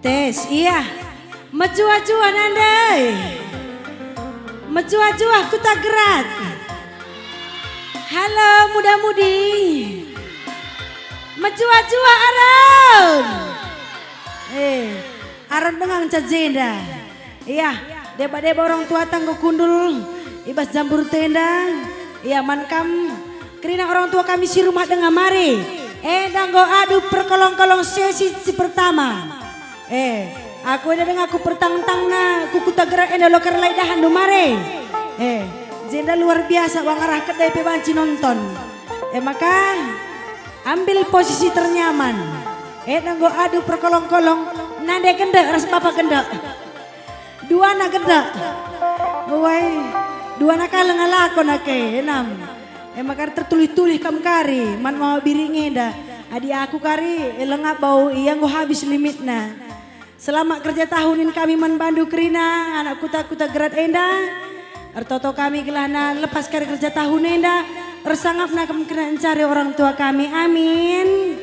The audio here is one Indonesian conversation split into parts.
Tes, iya. Mencuah-cuah nandai. Mencuah-cuah kuta gerat. Halo muda-mudi. Mencuah-cuah Aron. Aron dengan cajenda. Iya, deba-deba orang tua tanggo kundul. Ibas jambur tenda. Iya mankam. Kerina orang tua kami si rumah dengan mari. Danggo adu perkolong-kolong sesi pertama. Aku ada dengan aku pertang-tang na kuku tagerak lo kerlai dahan do mare. Jenda luar biasa wang arah kedai pebanci nonton. Maka ambil posisi ternyaman. Nanggo adu perkolong-kolong nade gendak ras bapak gendak. Dua na gendak. Woi, dua na kaleng alakon ake enam. Maka tertulis-tulis kam kari man mau biringe dah. Adi aku kari lengap bau iya ngo habis limitna. Selama kerja tahunin kami man bandu kerina anak kuta-kuta gerat enda. Ertoto kami gelana lepas kari kerja tahun enda. Ersangap nak kena mencari orang tua kami, amin.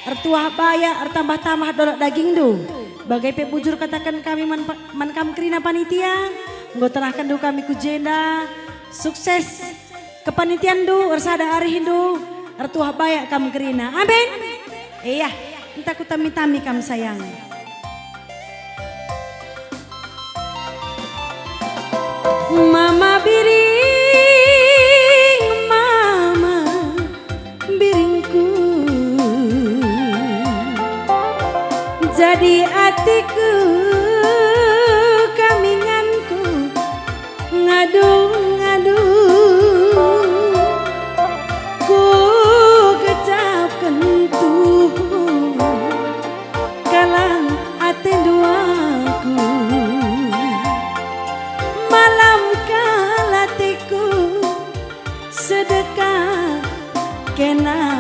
Ertua baya ertambah-tambah dolok daging du. Bagai pebujur katakan kami man kam kerina panitia. Nggo tenahkan du kami kujenda. Sukses kepanitian du ersada hari hindu. Ertua baya kam kerina, amin. Iya, entah ku tami-tami kam sayang. Mama biring, mama biringku, jadi hatiku kaminganku ngadu-ngadu, ku kecapkan tuh kalang hati duaku. Malam kalatiku sedekah kena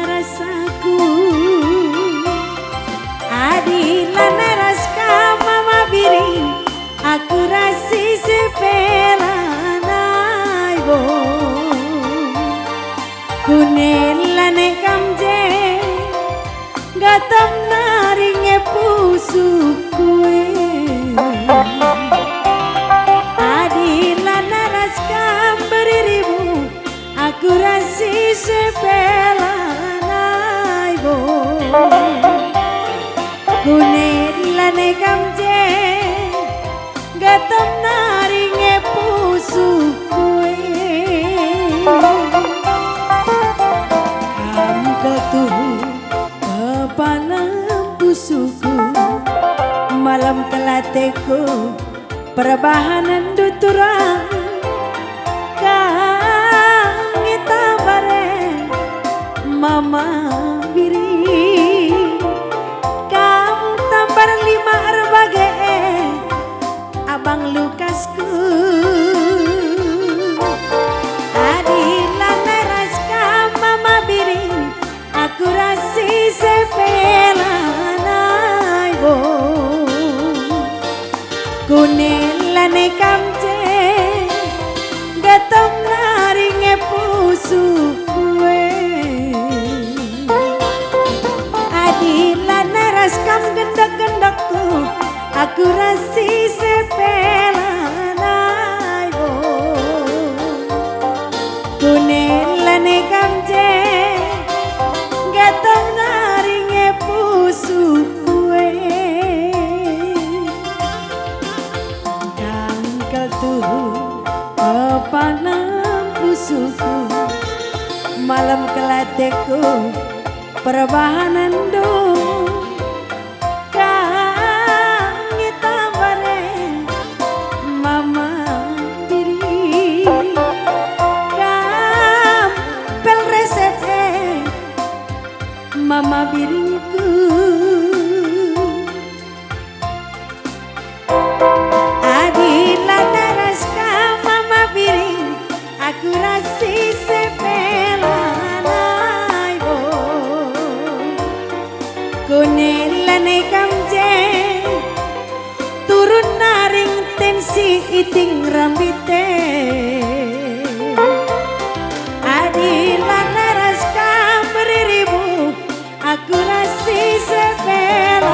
rasaku. Adilan raska mama biring aku rasi sepelanai bo. Kunelane kamje gatam naringe pusukue. Aku rasi sepelanai bo. Kunelane kamje gatam naringe pusukue. Kam ketuh kepala pusuku malam kelateku perbahanan duturang. Mama biri kam tampar lima arbage abang Lukasku. Adilan raska mama biri aku rasi sepelanai bo. Kunelane kamje gatam naringe pusukue. Kam gendak-gendakku aku rasi sepelanai bo. Kunelane kamje gatam naringe pusukue. Kangkel tuh kepala pusuku malam kelateku perbahanan do. Mama biringku adilan raska mama biring aku rasi sepelanai bo. Kunelane kamje turun naring tensi iting rambite. Adilan raska beriribu aku rasi sepelanai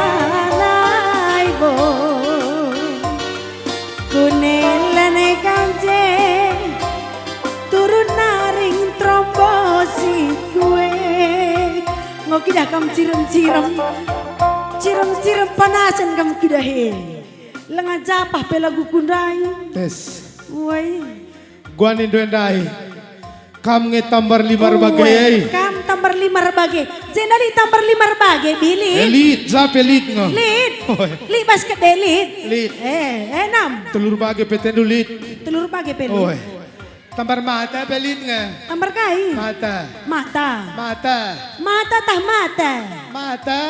kidah kam ciram-ciram. Ciram-ciram panasan kam kidah he. Lenga japah pelagu kundai. Tes. Woi. Gua nindo endai. Kam ngetambar 5 bagai. Kam tambar 5 bagai. Jendali tambar 5 bagai bilit. Elit, zap elit nga. Lit. Lit basket elit. Lit. Enam. Telur bagai petendu lit. Telur bagai pelit. Oy. Tambar mata pelit nga. Tambar kai. Mata. Mata. Mata. Mata tah mata. Mata.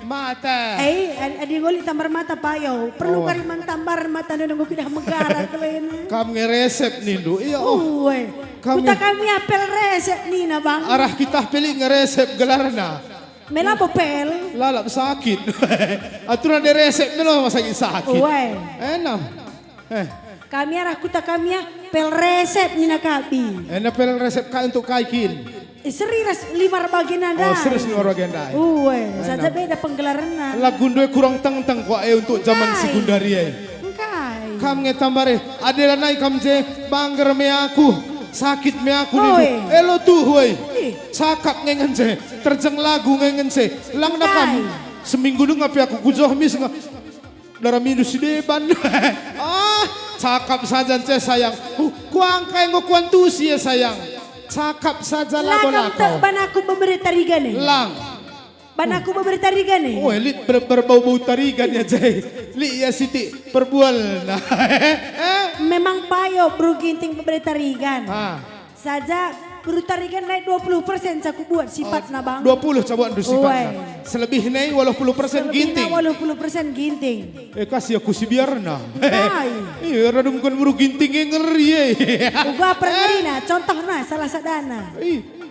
Mata. Adi goli tambar mata payo. Perlu kariman tambar mata nunggu kidah megara kalian. Kam ngeresep nindu. Iya Uwe. Kita kami apel resep Nina bang. Arah kita pilih ngeresep gelarna. Melapo pel. Lalap sakit. Aturan de resep melo sakit. Uwe. Enam. Kami arah kuta kami pel resep Nina kabi. Enak pel resep ka untuk kaikin. Serius 5 bagian anda. Oh serius nih orang gendai. Saja beda penggelaran. Lagu gue kurang teng-teng kok untuk zaman sekundari ya. Engkai. Kam ngetambare adalah naik kam je bangger me aku. Sakit me aku nih. Elo tuh woi. Cakap ngengen je. Terjeng lagu ngengen je. Lang na kam. Seminggu nu ngapi aku kujoh mis nga. Darah minus deban. Cakap saja je sayang. Kuang kaya ngokuantusi ya sayang. Cakap saja lah Lakam banaku memberi tarigan nih. Lang. Banaku memberi tarigan nih. Oh elit berbau-bau tarigan ya Jai. Li ya Siti perbual. Nah. Memang payo bro ginting memberi tarigan. Saja bro tarigan naik 20% aku buat sifat na bang. 20 coba untuk sifat. Selebih naik 80% ginting. 80% ginting. Kasih aku si biarna. Iya radum kan bro ginting yang ngeri. Uga pernah na contohnya salah sadana.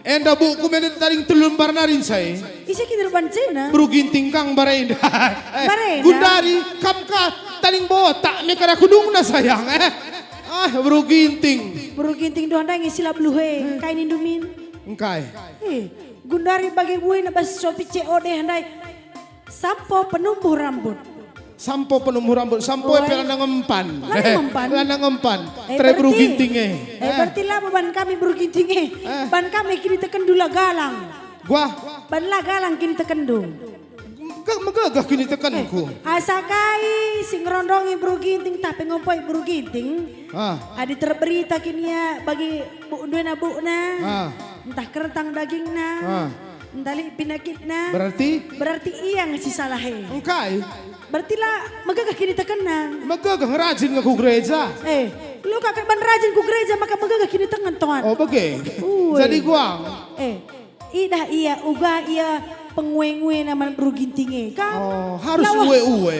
Enda buku menet taring telumbar narin saya. Isi kita bancina. Bro ginting kang barenda. Barenda. Gundari kam ka taring botak mekara kudung na sayang. Bro ginting. Bro ginting doang dah ngisilap luhe. Kain indumin. Engkai. Gundari bagi buih na bas Shopee COD handai. Sampo penumbuh rambut. Sampo penumbuh rambut, sampo pelana ngempan. Pelana ngempan. Tre bro ginting berarti lah ban kami bro ginting ban kami kini tekan dula galang. Gua? Ban lah galang kini tekan du. Megagah kini tekanku. Asakai sing rondongi bro ginting tapi ngompoi bro ginting. Adi terberita kini ya bagi bu na entah kertang dagingna. Entah li pinakitna. Berarti iya ngasih salahe. Engkai. Berarti lah megagah kini tekenan. Megagah ngerajin ngaku gereja. Lu kakak ban rajin ku gereja maka megagah kini tengan tuan. Oh bagai. Jadi gua. Idah iya uga iya pengwe-ngwe naman bro gintinge. Harus uwe-uwe.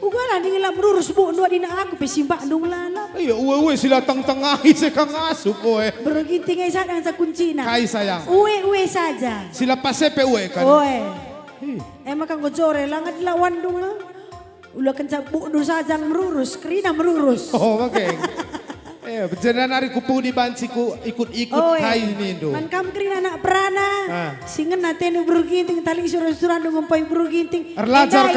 Uga lah ningila berurus bu dua dina aku pesimbak dong lalap. Iya uwe-uwe sila tang-tangahi sekang asup uwe. Bro gintinge sadang sa kuncina. Kai sayang. Uwe-uwe saja. Sila pasepe uwe kan. Emang kang gojore langat lawan dong lah. Ulah kencang bu sajang merurus, kerina merurus. Bagai. Berjalan hari kupu di banciku ikut-ikut kai ini do. Man kam kerina nak perana. Singen nate nu bro ginting tali suran-suran dong ngompoy bro ginting. Erlajar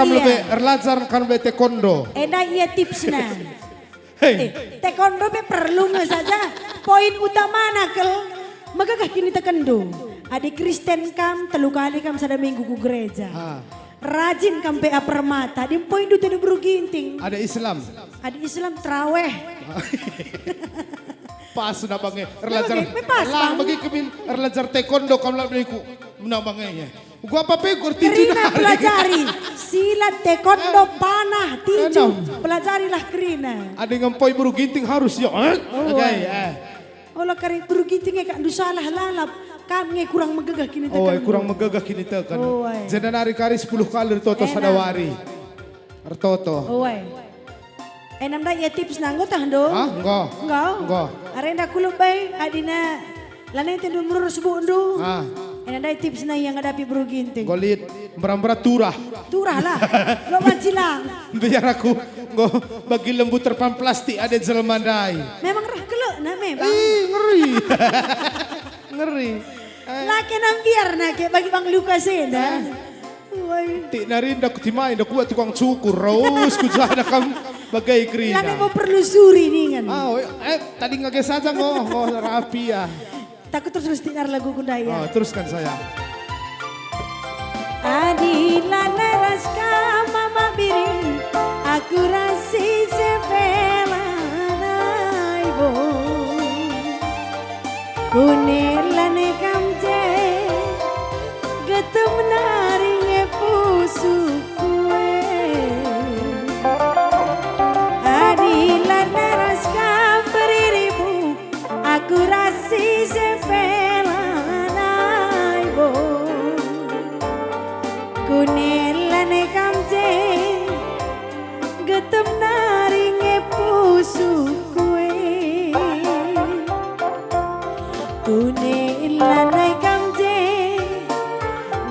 kam be taekwondo. Eda iya tipsna. Taekwondo be perlu nggak saja. Poin utama nakel. Magagah kini tekendo. Adik Kristen kam telu kali kam sada minggu ku gereja. Rajin kampe apermata, di poin itu di bro ginting. Ada Islam. Ada Islam teraweh. Pas na bange. Erlajar. Lang bagi kemin erlajar taekwondo kam lah beliku menabangnya. Gua apa pe kurti Kerina pelajari silat taekwondo panah tinju. Pelajarilah kerina. Ada ngempoy bro ginting harus ya. Olah kari bro ginting kak du salah lalap. Kami kurang megagah kini tekan. Kurang megagah kini tekan. Jadi nari kari 10 kali toto sadawari. Ertoto. Enam dah ya tips nanggo tah do. Enggak. Arenda kulubay adina lain tendu merurus bundu. Enam dah tips na yang ngadapi bro ginting. Golit berat turah. Turah lah. Lo mancilang. Biar aku bagi lembu terpam plastik ada jelmandai. Memang rah kelok na memang. Ngeri. Ngeri. Laki nambiar na kayak bagi Bang Lukas enda. Tik narinda ku timai dah kuat tukang cukur. Raus ku jana kam bagai kerina. Laki mau perlu suri nih kan. Tadi ngage saja ngo rapi ya. takut terus tinar lagu kundaya. Oh, teruskan sayang. Adila naraska mama birin aku rasi sepela naibo kunelane kamje getem naringe pusukue Adila naraska beriribu aku rasi sepela naibo kunelane kamje getem naringe pusukue kunelane kamje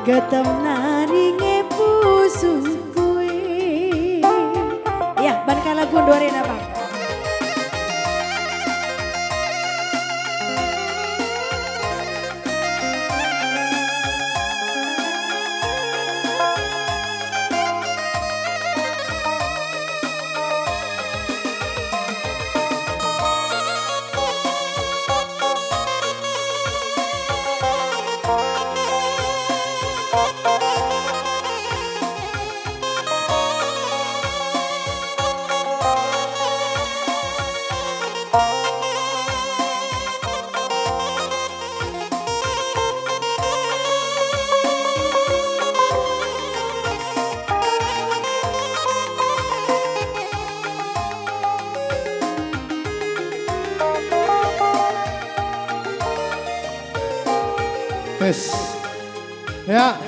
getem naringe pusukue. Ya, ban lagu doren apa? Yes. Ya,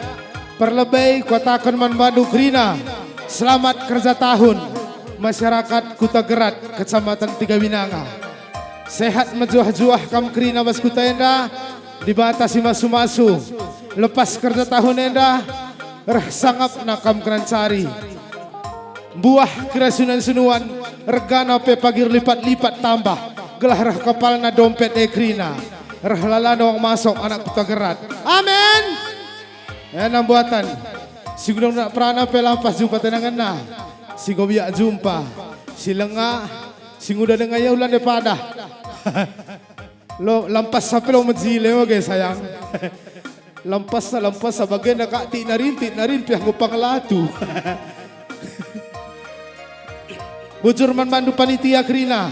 perlebay kotakan manbadu Krina. Selamat kerja tahun masyarakat Kuta Gerat, Kecamatan Tiga Binanga. Sehat menjuah-juah kam Krina bas Kuta Enda, dibatasi masu-masu. Lepas kerja tahun Enda, sangap nakam kerancari. Buah kerasunan senuan, regana pe pagir lipat-lipat tambah. Gelah kepalna dompet Krina. Rahlala dong masuk anak Kuta Gerat. Amin. Enam buatan. Si gunung nak perana pelampas jumpa tenangan na. Si gobiak jumpa. Si lengah. Si nguda dengan ya ulan depada. Lo lampas sampai lo menjile oke sayang. Lampas sebagai nak tik narin pihak ngupang latu. Bujur man bandu panitia Krina.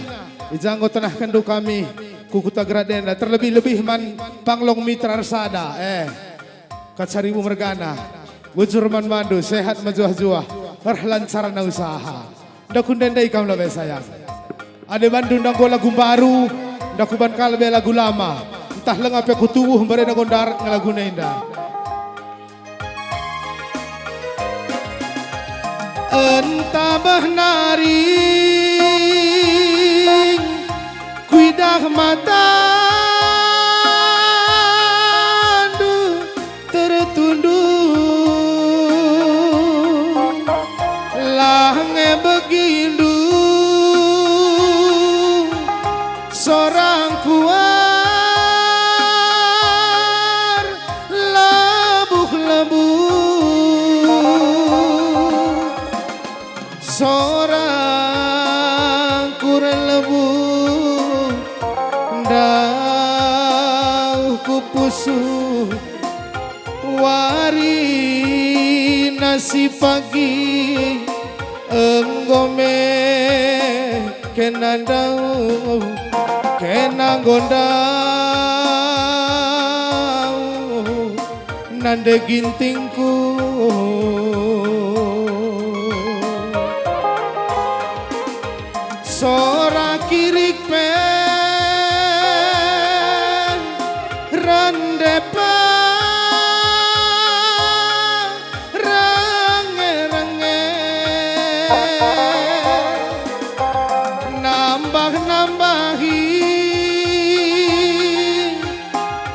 Ijanggo tanah kendu kami. Kukuta Gradenda terlebih-lebih man panglong mitra Arsada Kacaribu Mergana Bujur man mandu sehat majuah-juah lancaran usaha ndakun dendai kam labe sayang ade bandu ndanggo lagu baru ndakuban kalbe lagu lama entah lengape kutubuh barena gondarat ngalagu nenda entah behnari kuidah mata tertunduk lange begindu seorang kuar labuh-labuh seorang kurang lebu Dau kupusu wari nasi pagi enggome kenandau kenanggondau nande gintingku sora kirik pe randepa range-range nambah-nambahi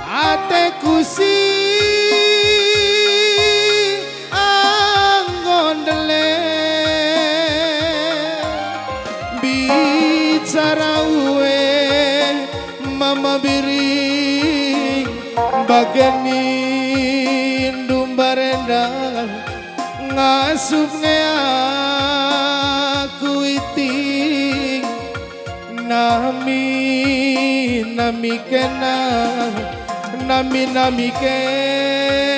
ateku si anggondele bicara uwe mama biri bageni ndumbarenda ngasup aku iting nami kena nami-nami kena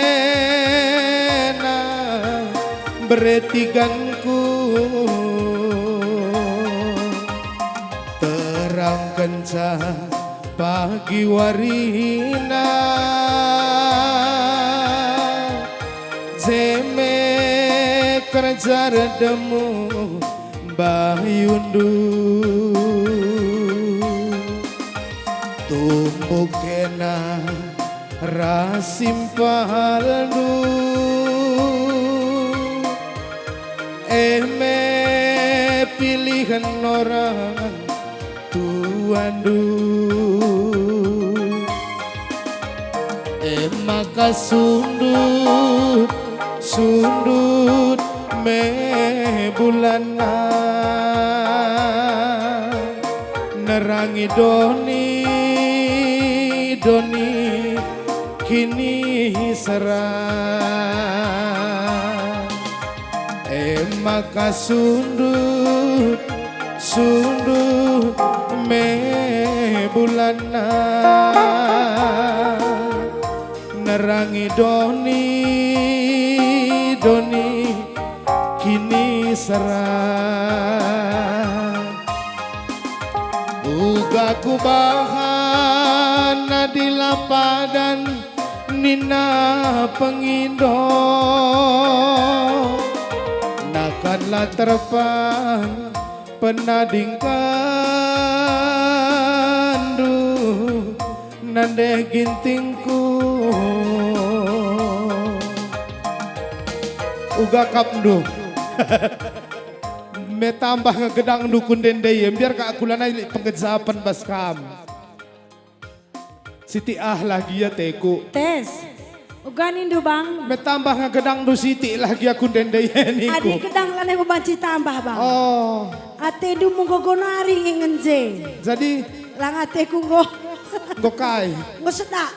beretiganku terang kenca pagi warina jeme kerja redemu bayundu tumbuh kena rasimpaldu eme pilihan orang tuandu maka sundut me bulana nerangi doni kini serang maka sundut me bulana nerangi doni kini serang uga ku bahana di lapadan nina pengindo nakanlah terpang penading kandu nande gintingku uga kapdu me tambah ngegedang dukun dendayem biar ka akulana pengejapan baskam Siti lagi ya teku Tes. Uga nindu bang. me tambah ngegedang du Siti lagi aku dendayem niku Adi gedang lane ubanci tambah bang. oh Ate du munggogonari ngenje. jadi Lang ate ku ngo gokai sedak.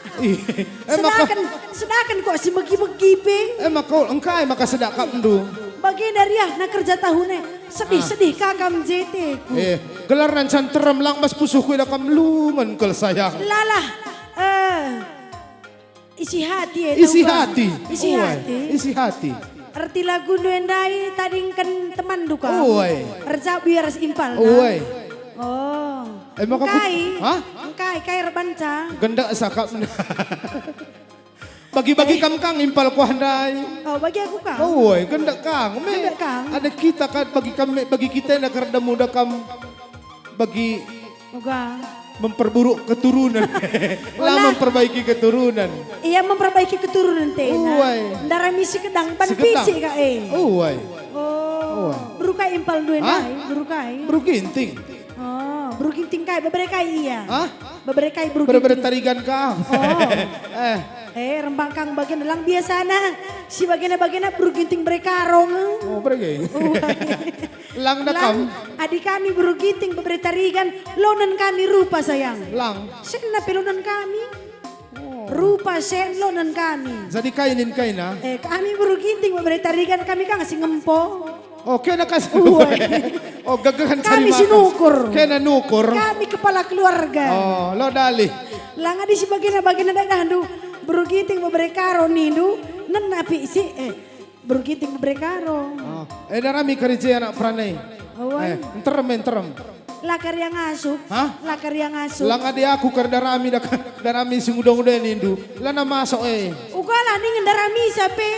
maka Sedakan kok si megi-megi pe. maka engkai maka sedak kapdu Bagian dari na kerja tahunnya. Sedih-sedih kakam JT ku. gelar rancan terem lang mas pusuhku ida kam lungan kel sayang Lalah. Isi hati ya. isi tahu, Bang. hati Isi Uai, hati. isi hati Arti lagu nuendai tadingkan teman duka. Uai. Arja biar simpal. Uai. Oh. Maka Engkai. hah Engkai kai rebanca. gendak sakap bagi-bagi kam kang impal ku handai Oh bagi aku kang. Uai, gendak kang Gendak kang. ada kita kan bagi kita nak kerja muda kam bagi Moga. memperburuk keturunan lah memperbaiki keturunan Iya memperbaiki keturunan tena. Uai. Ndara misi kedang pan Sekedang. pisi ka Uai, Oh. Berukai impal duendai. Berukai. bro ginting Oh. Berukinting kai. Beberekai iya. hah Beberekai bener-bener berukinting. tarigan kang Oh. Rembang kang bagian dalang biasa na. Si bagian beruginting berekarong. oh berge lang na kam Adik kami beruginting beberetarigan. Lonan kami rupa sayang. lang Sen na pelonan kami. Rupa sen lonan kami. jadi kainin kain na Kami beruginting beberetarigan kami kang si ngempo. oh kaya nakas Uy. oh gagahan cari Kami makan sinukur. kaya nanukur Kami kepala keluarga. oh lo dali Langa di si bagian dagandu. Beruginting beberekaro nindu. Nenapi si beruginting beberekaro. oh darami kerja anak pranay Awan. enterem Lakar yang ngasup. Hah? Lakar yang ngasup. lang adi aku ker darami sing udang-udang nindu lana masuk Ugala ning ndarami sape.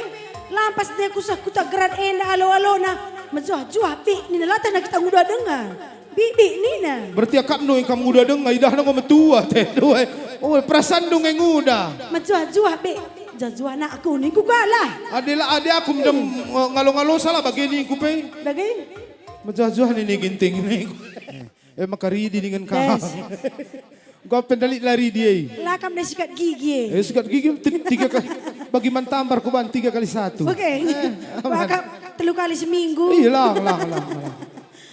Lampas dia kusah kuta geran enda alo-alo na. Menjuah-juah pi ni nalata na kita muda dengar. Bibi nina. berarti akap nu kamu udah dengar idah na metua teh doe oh perasaan dong yang udah Menjuah-juah pi. Jajuah na aku ni kugala. adi aku mendem ngalo-ngalo salah begini ku pe Bagai? majajuh ni ginting ni makaridi dengan kau kau pendalit lari dia Lakam na sikat gigi. sekat gigi tiga kali bagi mantambar ku ban 3 kali 1 Oke. Bakal 3 kali seminggu. iya lang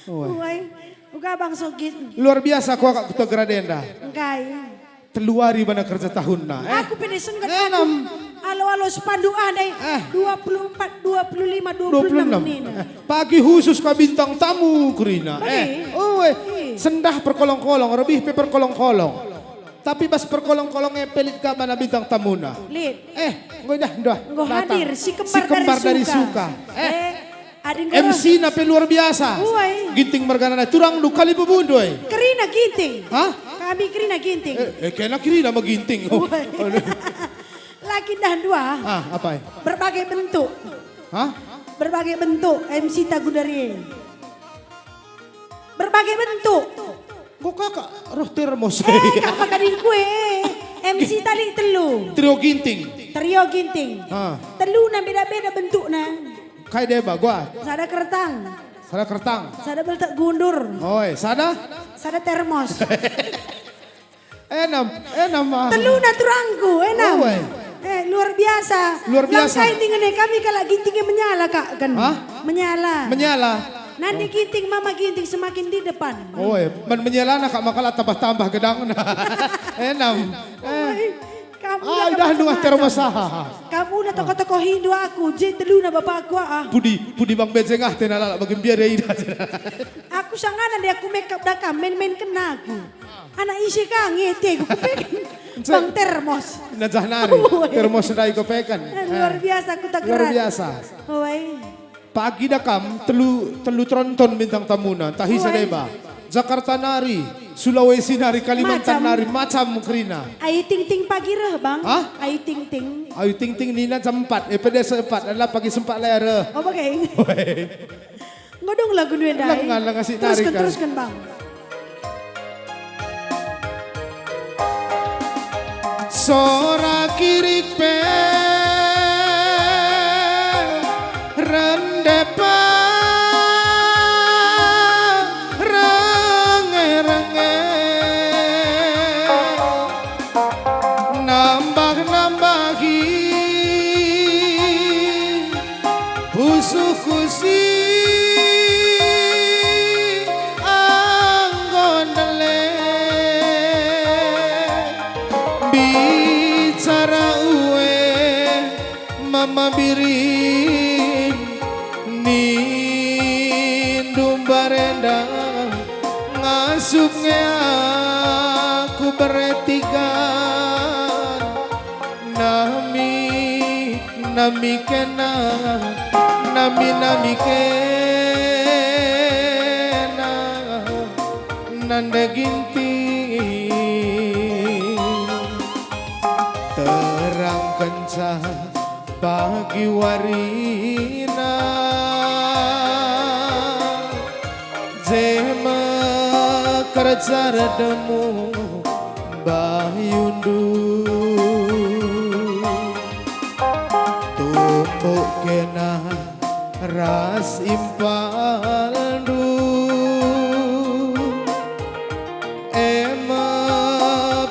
Uai. Uga bang sogit. luar biasa ku akak kuta gradenda Engkai. teluari bana kerja tahun na Aku pedesan kan aku. Alo-alo sepandu ada 24, 25, 26 nina. pagi khusus ka bintang tamu kurina Bagi? sendah perkolong-kolong lebih pe perkolong-kolong Tapi bas perkolong-kolongnya pelit ka mana bintang tamuna. Lid. Nggo dah. Nggo hadir si kembar, dari Suka. Ading MC na pe luar biasa. Uy. Ginting margana na turang lu kali bubundoy. Kerina ginting. Hah? Kami kerina ginting. Kena kiri na maginting. Lagi dah dua. Apa? Berbagai bentuk. Hah? Berbagai bentuk MC Tagudari. Berbagai bentuk. Kok kakak roh termos. Kak makanin kue. MC tadi telu. Trio ginting. Trio ginting. Telu na beda-beda bentuk na. Kayak deba gua. Sada kertang. Sada kertang. Sada beltak gundur. Oi, sada? Sada termos. Enam. Telu na turangku, enam. Oi. Luar biasa. Luar biasa. Langkain dengan kami kalau gintingnya menyala kak kan. Hah? Menyala. Nanti ginting mama ginting semakin di depan. Menyala na kak makala tambah gedang na. Enam. Kamu Dah dua termosaha. Kamu udah tokoh-tokoh Hindu aku, je telu na bapak aku Pudi bang bejengah tenala bagi biar dia ida. Aku sangana dia aku make up dah main-main kena aku. Anak isi kang ngete aku kepengen. Bang termos. Najahnari. Termos dai ko pekan. Luar biasa aku tak gerak. Luar biasa. Pagi dakam telu tronton bintang tamuna tahi sadeba. Jakarta nari, Sulawesi nari, Kalimantan nari, macam kerina. Ayu ting-ting pagi reh bang. Hah? Ayu ting-ting. Ayu ting-ting nina jam 4, pada 4 adalah pagi sempat layar. Bagai. Ngodong lagu nuan dai. Lang kasih nari kan. Teruskan bang. Sora kirik pe rendepa renge nambah-nambahi usuh-kusi anggondele bicara uwe mama birin nindum barenda ngasupnya aku beretikan nami kena nami kena nanda ginting terang kencah bagi warina jema kerja redemu bayundu tumpuk kena ras impaldu ema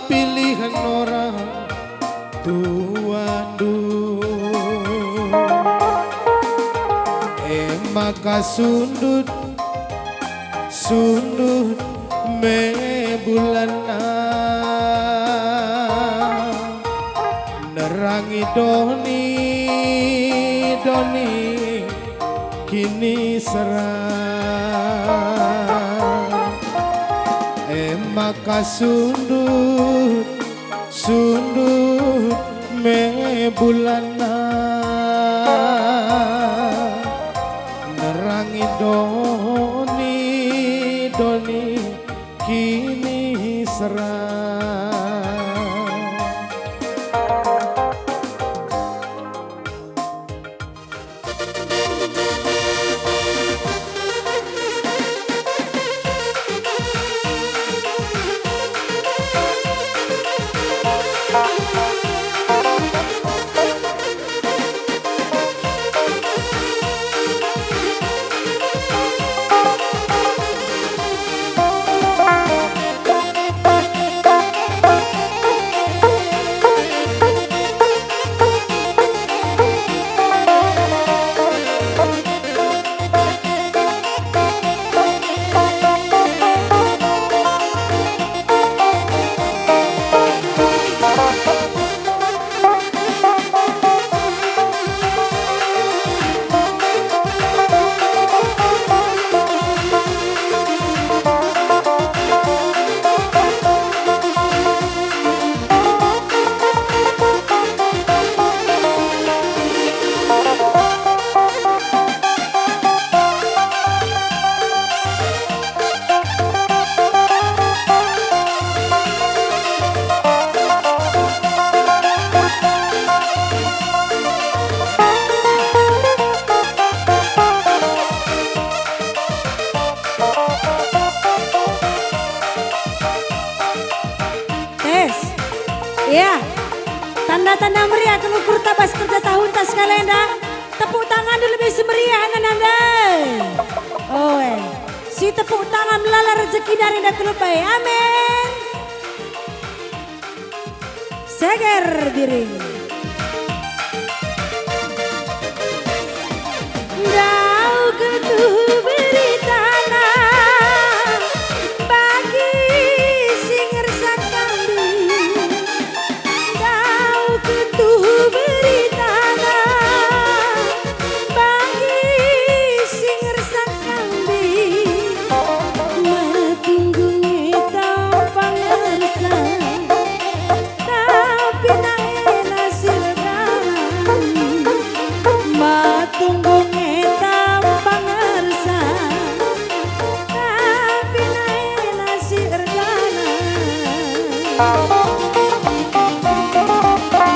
pilihan orang tuandu maka sundut me bulana nerangi doni kini serang maka sundut me bulana nerangi doni kini serang semeriah Nanda. Oh, si tepuk tangan melala rezeki dari dak lebay. Amin. Seger diri. Kau ketuh beri tanah bagi sing ngersak kambing. Kau ketuh beri tanah bagi sing ngersak kambing. Matunggungi tampang ngersa tapi naik nasir dalam. Matunggungi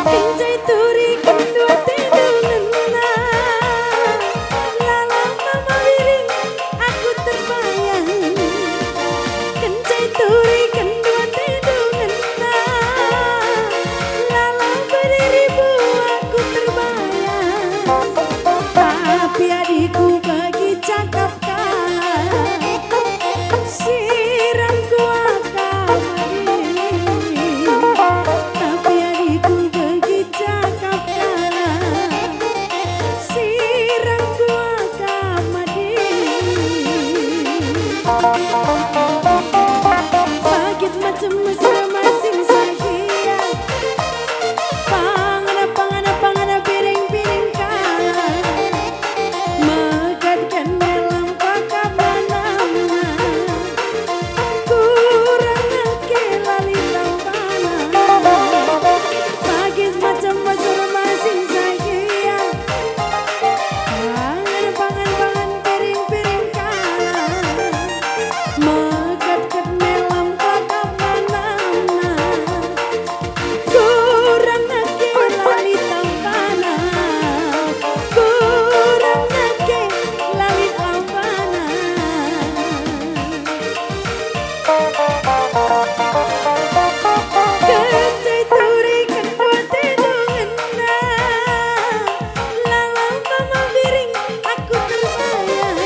Kencai turi kendua tedungan na Lalang mama wiring aku terbayang. Kencai turi kendua tedungan na Lalang beribu aku terbayang. Tapi adikku bagi cakap kalah Sirangku akan Pagit macam mesra masing sagia Pangana piring-piring kalah Megadkan dalam pakap manamna Kurang ke lali lampana Pagit macam mesra masing sagia Pangan piring-piring kalah Megadkan dalam pakap manamna Kurang ke lali tampana Kurang ke lali tampana Kencai turi kendua tedungan na Lalang mama wiring aku terbayang.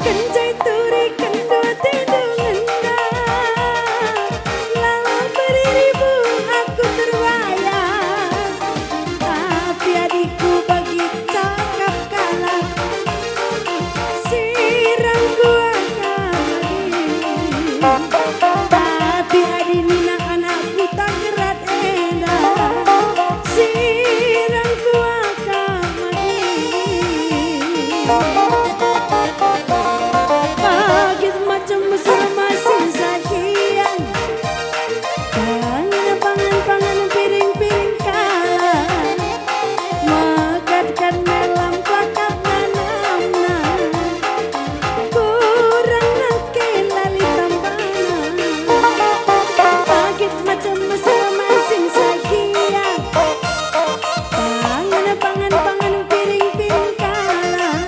Kencai turi kendua tedungan na Lalang beribu aku terbayang. Tapi adikku bagi cakap kalah Sirangku akan Tapi adinina anakku tak gerat edah Sirangku akan Pagit macam mesra masing sajian Pangan piring-piring kalah Megadkan dalam pakap manamna Kurang ke lali tampana Pagit macam mesra masing sajian Pangan piring-piring kalah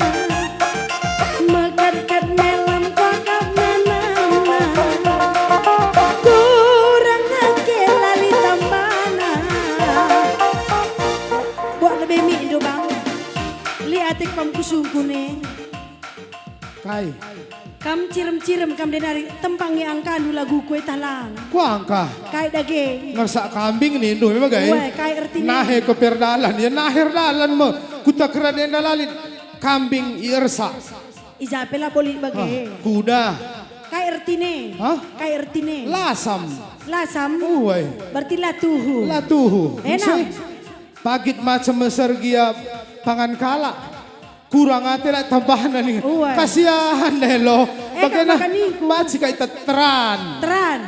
Megadkan dalam pakap manamna Kurang ke lali tampana. Buat lebih mie do bang Liatik pam kusungku nih Kai, Kam cirem-cirem kam denari tempangi angkanu lagu kue talang kuangka. Kai dage Ngersak kambing nih, Indo memang gay. Weh kai erti Nahe ke perdalan, ya nahir dalan mo. Kuta keraden dalalin kambing irsa. Izapela boli bage Kuda, Kai erti nih Hah? Kai erti nih lasam, Lasam uwe, Berarti latuhu latuhu. Enak. Pagit macam mesergia pangan kala. Kurang ate lah tambahan nih. Uwe. Kasihan deh lo. Bagaimana? makan iku. Baci kait teran. Teran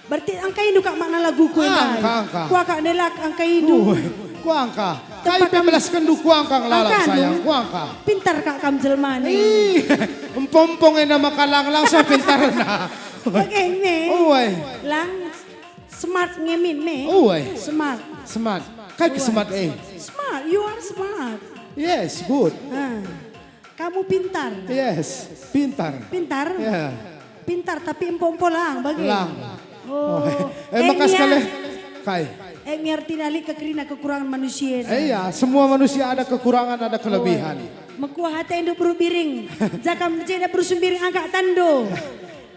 Berarti angka indu kak makna lagu kue Angka. Kuah kak nelak angka indu Uwe, kuangka. Kai Tempat kami- pemelas kendu kuangka ngelalap Angkanu. sayang. Kuangka. Pintar kak kam jelmane Ih, empompong na makalang-lang sa pintar na. Bagay Uwe. Lang smart ngemin me Uwe. Smart Smart. Kay smart eh. Smart you are smart Yes, good. Kamu pintar Yes, pintar. Pintar Yeah. Pintar tapi empompo lang bagay Lang. Oh, Makas Enya. kali. Kay. Miarti nali kekerina kekurangan manusia. Iya, semua manusia ada kekurangan, ada kelebihan. Mekuah hati induk berubiring. Jakam jeda berusumbiring agak tando.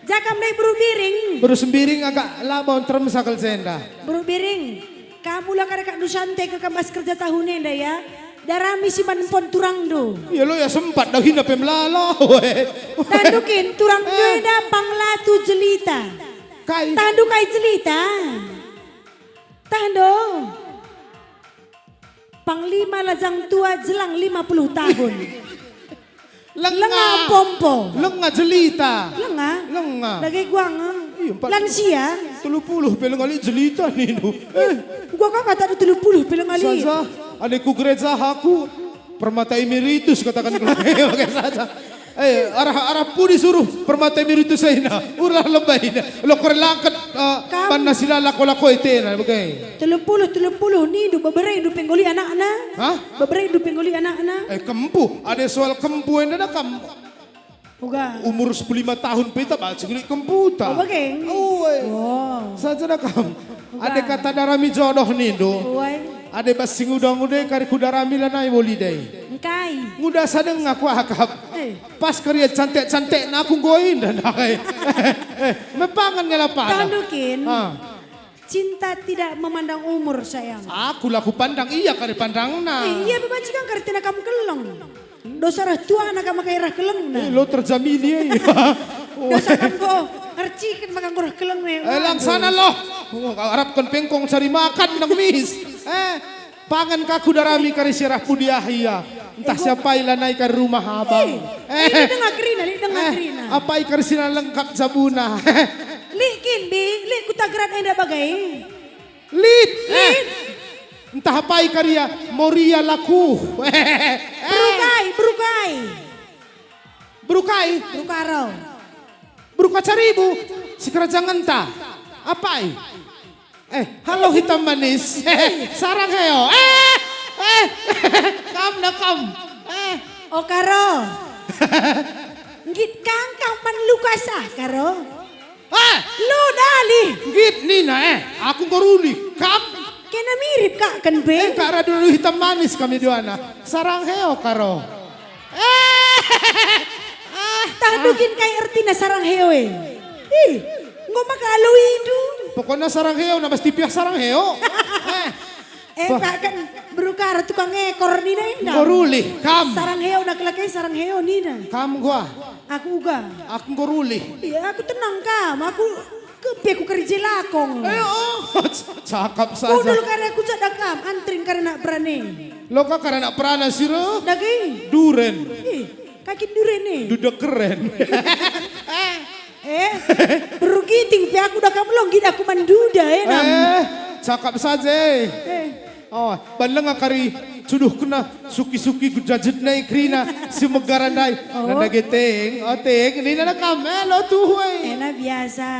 Jakam naik berubiring. Bersembiring agak labon termesakal senda. Berubiring. Kamu lah kadang dusante ke kamas kerja tahunnya nda ya. Darami si manpon turang do. Ya lo ya sempat dah hina pemlala. Tandukin turang do eda panglatu jelita. Kai. Tandu kai jelita. Tando. Panglima lajang tua jelang 50 tahun. Lenga pompo. Lenga jelita. Lenga. Lenga. Lagi guang. Lansia. 30 peleng ali jelita nino. Gua kakak tak ada 30 peleng ali. Saja, adikku gereja aku permata emeritus katakan kelai pakai saja. Arah pun disuruh permata emeritus saya ulah lebay na. Lo kerelangkat pan sila lako-lako ite na bagay. 30 ni do beberai do penggoli anak-anak. Hah? Beberai do penggoli anak-anak. Kempu, ada soal kempu yang ada kam. Uga. Umur 15 tahun pita baca ngeli kempu ta. Oh bagay. Oh. Saja na kam. Ada kata darami jodoh ni do. Ada basing udang-udang kari kudarami lanai boli day. Engkai. Nguda sadeng aku akap. Pas kerja cantik-cantik na aku goin dan ay. Mepangan ngelapan. Tandukin. Cinta tidak memandang umur sayang. Aku laku pandang iya kari pandang na. Iya bebajikan kari tina kamu keleng. Dosa rah tua anak kamu kairah keleng na. Lo terjamini ya. Dosa kamu ko arcikan makan kurah keleng na. Lang sana lo. Harapkan pengkong cari makan ng mis. Pangan kaku darami kari sirah pudiahia. Entah siapa ilanay kari rumah abang. Ini dengar kerina, ini dengar kerina. Apa ikar sina lengkap sabuna. Likin bi, lik kutagran enda bagai. Lit. Entah apa ikar ya moria laku. Brukai. Brukaro. Bruka caribu. Si kerajaan ta. Apa halo hitam manis. Sarang heo. Kam. Oh karo. Ngit kangkang pan lukasa karo. Lu dali. Git Nina aku koruli. Kam. Kena mirip kak kan be. Kara dulu hitam manis kami duana. Sarang heo karo. Tandukin kay artina sarang heo Ngo makalo itu. Pokoknya sarang heo na pasti pihak sarang heo. Kak kan berukara tukang ekor ni na. Koruli. Kam. Sarang heo nak laki sarang heo ni na. Kam gua. Aku uga. Aku koruli. Iya aku tenang kam. Aku kepi aku kerja lakong. Cakap Kau saja. dulu karena aku cadak kam. Antrin karena berani. Lo kak karena perana siro. Dagi. Duren. Kaki duren nih. Duduk keren. Berugi tinggi aku udah kamu longgit aku manduda Cakap saja. Bandang kari suduh kena suki-suki kujajet na ikrina si megaranday. Nanda geteng. Ting, ini nana kamelo tuh. Enak biasa.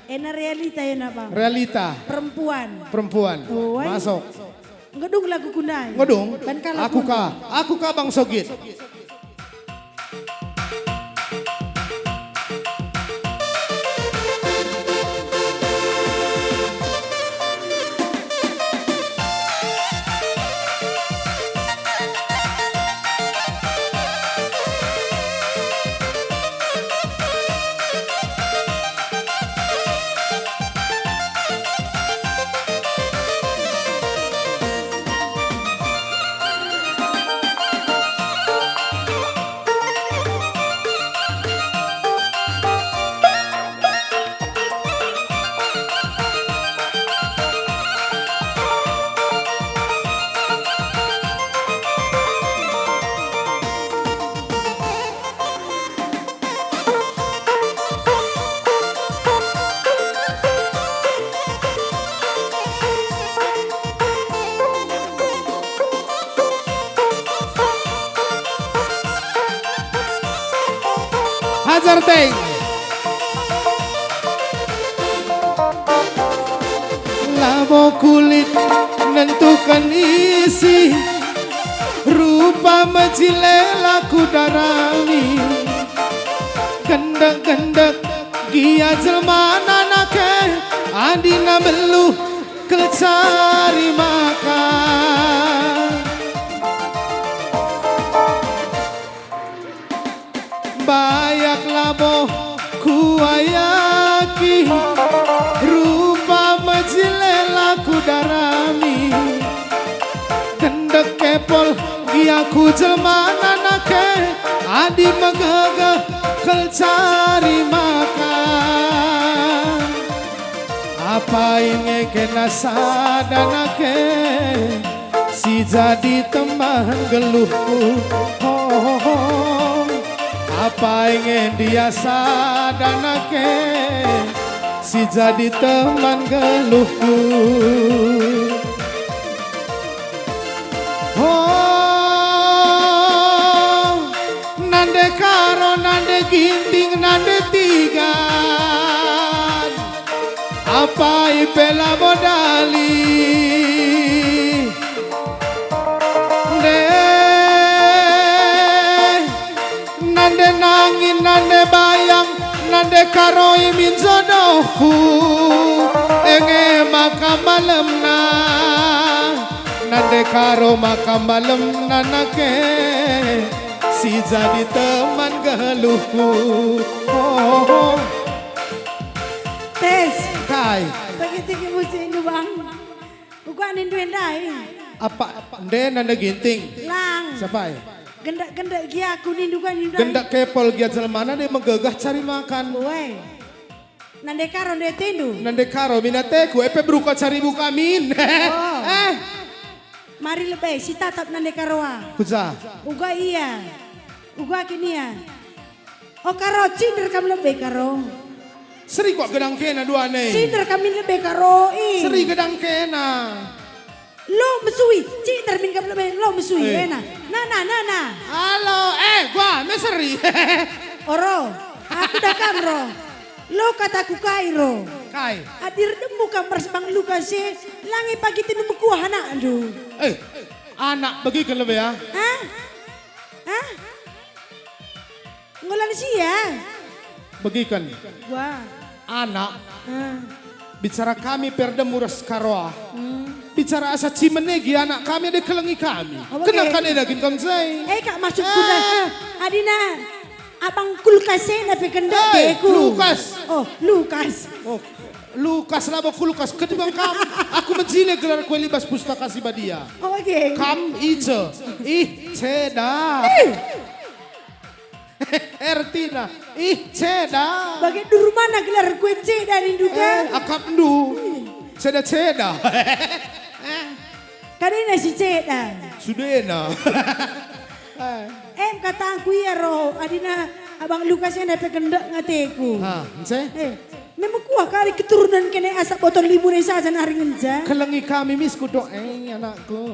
Enak realita ya bang. Realita. Perempuan. Masuk. Ngedung lagu kunai. Ngedung. Aku ka bang Sogit. Hajar Teng. Labo kulit nentukan isi, rupa majile laku darami. Gendak-gendak gia jelma nanake adina belu ke cari makan. Bayak labo kuayaki rupa majilela kudarami kendek kepol giaku jelmana nake adi magaga kel cari makan. Apa ini kena sadanake si jadi teman geluhku. Apa ingin dia sadanake si jadi teman geluhku. Oh, nande karo nande ginting nande tigan. Apa ipela modali nande nangin nande bayang nande karo imin jodohku enge maka malam na nande karo maka malam nanake si jadi teman geluhku. Oh, Tes. kai Begitu ke musim itu bang. Bukan ninduin dai. apa nde nande ginting Lang. siapa ya? Gendak-gendak gia aku nindukan nindukan. Gendak kepol gia jelmana dia menggegah cari makan. Woi. Nande karo nde tendu. Nande karo minateku epe beruka cari buka min. Oh. Mari lebih si tatap nande karoa. Kuza. Uga iya. Uga kini ya. Oh karo cinder kam lebih karo. Seri kok gedang kena dua nih. Cinder kami lebih karo. Seri gedang kena. Lo mesui, cinder min kam lebih lo mesui lena. Nana. Halo, gua meseri. Oro, aku dah kamro. Lo kataku kairo. Kai. Adir demu kamar sebang luka se. Langi pagi tinu kuah anak aduh. Anak bagikan lebih ya. Hah? Ngulan ya? Bagikan. Gua. Anak. Ah. Bicara kami perda muras karoa. Bicara asa cimenegi anak kami ada kelengi kami. Oh, Kenakan ada gin kamsai. Kak masuk kuda. Adina. Abang kulkasnya nabi kendak deku. Lukas. Oh, Lukas. Oh, Lukas lah baku Lukas. Kedibang kamu. Aku menjile gelar kue libas pustaka si badia. Oh, oke. Kam ice. Ceda. Ertina. Ceda. Bagai duru mana gelar kue C dari duga. Akap ndu. Ceda. Kadina si C dah. Sudena. Kata aku ya roh. Adina abang Lukasnya nabi kendak ngateku. Nse? Memang kuah kali keturunan kena asap botol limun yang saja nari ngenja. Kelengi kami misku doeng anakku.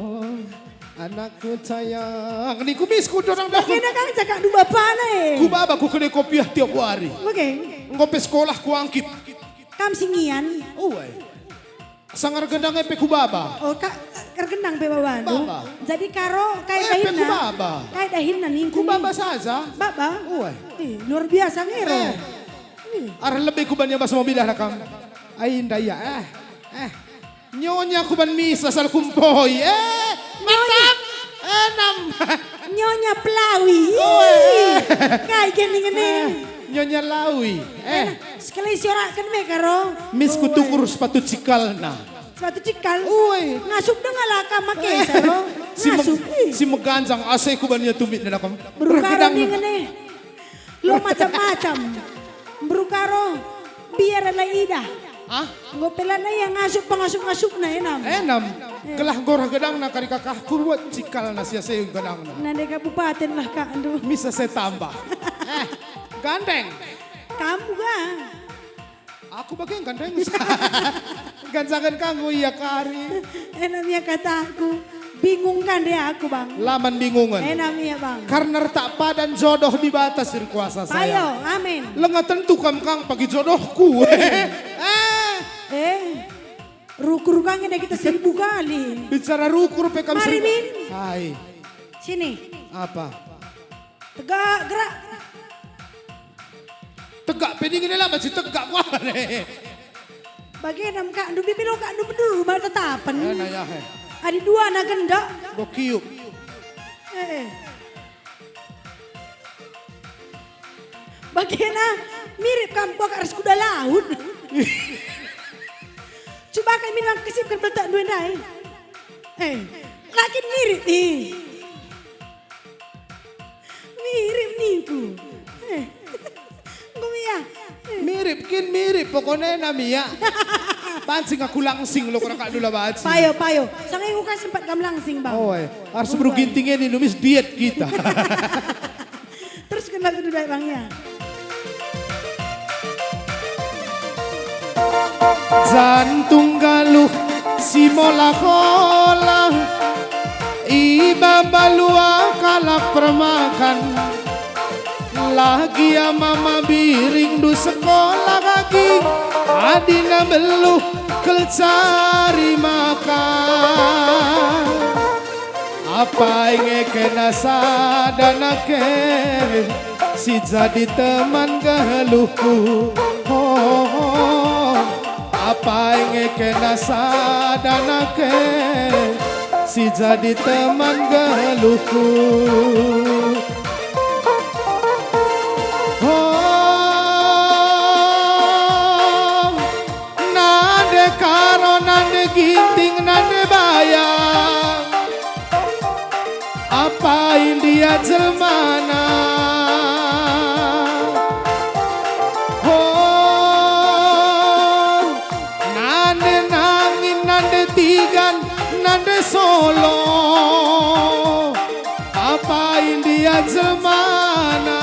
Anakku sayang. Ni ku misku dorang dah. Kena kan cakap dua bapak nih. Ku baba ku kena kopiah tiap hari. Oke. Ngopi sekolah ku angkip. Kam singian. Sangar gendang epe ku baba. Oh kak kergendang pe bawa. Baba. Jadi karo kayak Epe dahin ku baba. Kayak dahin na ning Ku baba saja. Baba. Uwe. Luar biasa ngero. Ar lebih ku ban bas mobil lah kam. Ay ndaya. Nyonya ku ban misa sal kumpoy. Mantap. Enam. Nyonya Pelawi. Kayak gini gini. Nyonya Lawi. Sekali siorak kan me karo. Mis ku tukur sepatu cikalna. Sepatu cikal. Uwe. Ngasup dengan laka make saro. Ngasup. Si meganjang ase ku ban tumit na kam. Berukaro nih gini. Lo macam-macam. Berukaro biar ala ida. Ngopelan na yang ngasup na Enam. Gelah gorah gedang na kari kakah kurwat cikal na siya sayong gedang na. Nade kabupaten lah kak. Aduh. Misa saya tambah. Gandeng. Kamu ga? Aku bagian gandeng. Ganjangan kamu iya kari. Enamnya kata aku. Bingung kan dia aku bang. Laman bingungan. Enamnya bang. Karena tak padan jodoh di batas dari kuasa Ayo, saya. amin. Lenga tentu kang pagi jodohku. Rukur kangnya kita 1000 kali. Bicara rukur pekam Mari, Min. Hai. Sini. Apa? Tegak, gerak. Tegak peding ini lah masih tegak wah nih. Bagian kak andu bibir kak andu bener rumah tetapan. Naya he. Ada dua anak gendak. Bokiuk. Bagaimana mirip kampung harus kuda laut. Coba kan minum kesipkan beletak dua nai. Lagi mirip nih. Mirip nih ku. Gumia. Mirip pokoknya namanya. Pancing aku langsing lo kena kak dulu baca. Payo. Sangai ku kasih sempat kamu langsing bang. Oh harus berugintingnya nih numis diet kita. Terus kenal itu dari bangnya. Jantung galuh si mola kola iba balua kalak permakan lagi ya mama biring du sekolah lagi adina beluh kel cari makan apa inge kena sadanake si jadi teman galuhku apa inge kena sadanake si jadi teman geluhku nade karo nade ginting nade bayang apa India jelmana nande solo apa India jelmana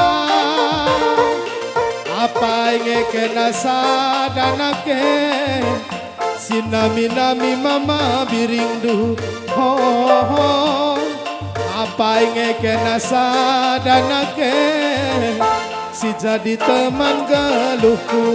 apa inge kena sadanake sinami mama biringdu apa inge kena sadanake si jadi teman geluhku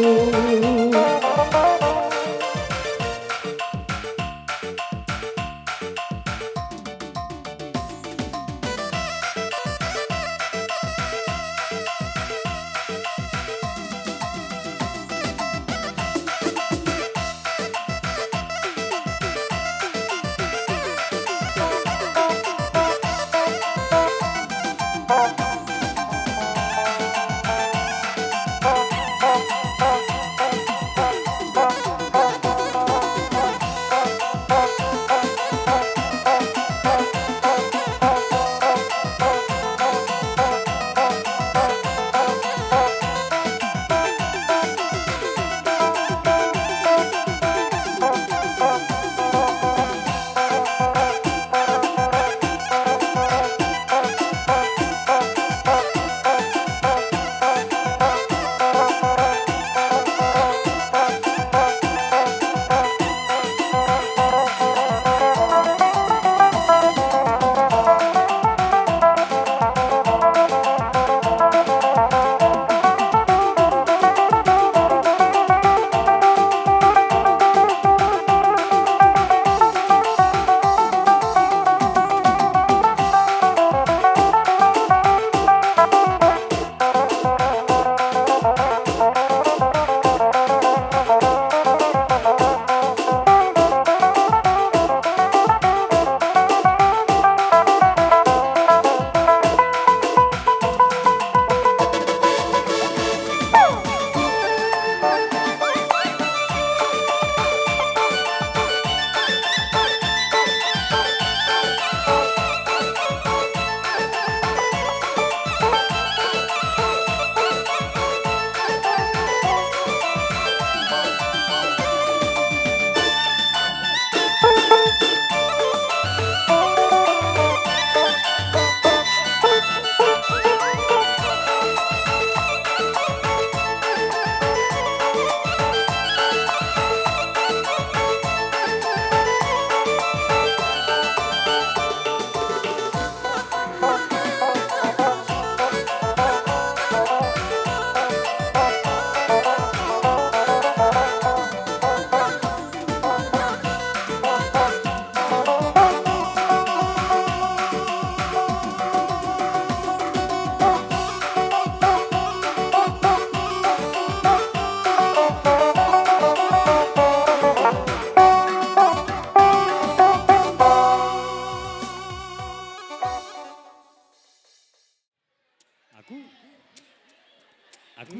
Aku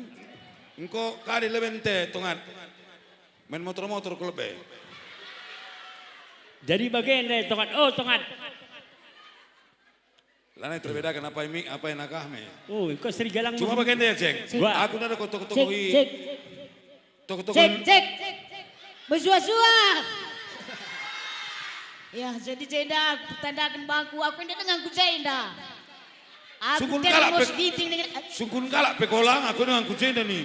Engko kali lebente tongat. Main motor-motor ko lebih. jadi bagian dari tongat. Oh, tongat. Lana terbedakan apa yang nakahme. Oh, kau serigalang. Cuma bagian dia ceng. Gua. Aku nada kau toko-toko Cek. toko-toko. Cek. Bersua-sua. Ya, jadi Jenda tandakan bangku. Aku ini dengan ku Jenda. Aku Sungguh tidak kalak mau pe- segiting dengan... Sungkun kalak pekolang aku dengan kucing nih.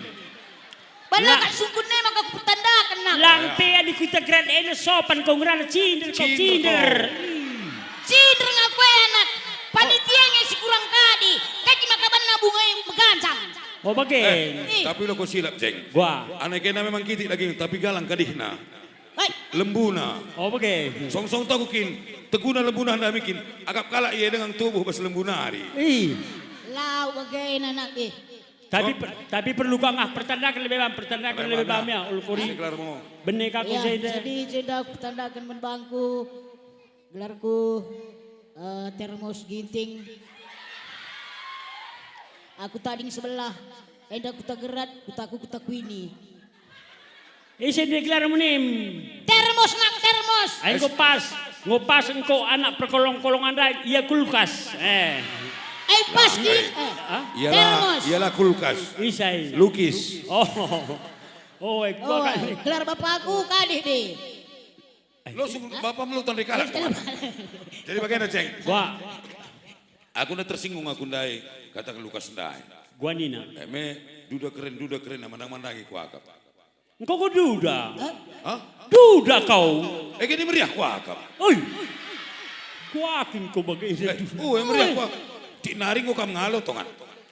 Bala kan sungkunnya maka aku tandakan nak. Langte adik kita grand ene sopan kau ngerana cinder kau cinder. Cinder ngaku enak. Panitianya si kurang kadi. Kaki makaban nabunga yang megancang. Oh bagian. Tapi lo kau silap ceng. Gua. Anak kena memang kitik lagi tapi galang kadihna. Hai. Lembuna. Oh bagian. Song-song takukin. Teguna lembuna anda bikin. Agak kalak ia dengan tubuh bas lembuna hari. Ih. Lau bagain anak eh. Tapi perlu kau ngah pertandakan lebih bam, pertandakan lebih bam ya. Ulkuri. Kelar mau. Benih kaku Ya, Jenda. jadi Jenda aku tandakan menbangku. Gelarku termos ginting. Aku tading sebelah. Enda kuta gerat, kuta kuini. Isi dia gelar munim. Termos nak termos. Ayo ngopas engkau anak perkolong-kolong anda, ia kulkas. Pas di. Ialah kulkas. Isai. Lukis. Oh, gua kan. Gelar bapakku kadih deh. Lo sungguh bapak melu tandai kalak. Jadi bagaimana ceng? Gua Aku udah tersinggung aku ndai kata lukas ndai. Nina. Duda keren mandang-mandangi ku akap. Engkau kau duda. Hah? Duda kau. Gini meriah ku akap. Oi. Kuakin kau bagaimana. Meriah ku akap. Di naring ku kam ngalo tongan.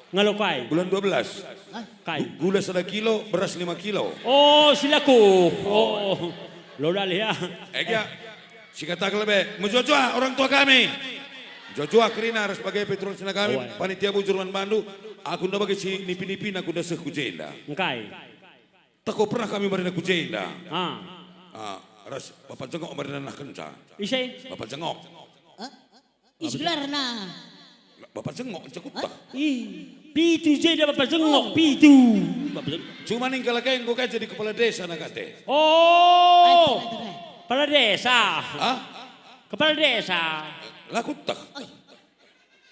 Ngalo kai. Bulan 12. Kai. Gula 1 kilo, beras 5 kilo. Oh silaku. Oh. Lo dah lihat. Si kata kelebe, menjojua orang tua kami. Jojua kerina harus sebagai petrol sina kami, panitia bujurman Bandu. Aku ndak bagi si nipi-nipi aku ndak sekujenda. Engkai. Tako pernah kami marina kujenda. Ras bapak jengok marina nak kenca. Isai. Bapak jengok. Isgelar na. Bapak jengok cekut tak. Pitu Jenda bapak jengok pitu. Cuma nih kalau kayak engkau jadi kepala desa nak kate. Oh. Kepala desa. Hah? Kepala desa. Laku tak.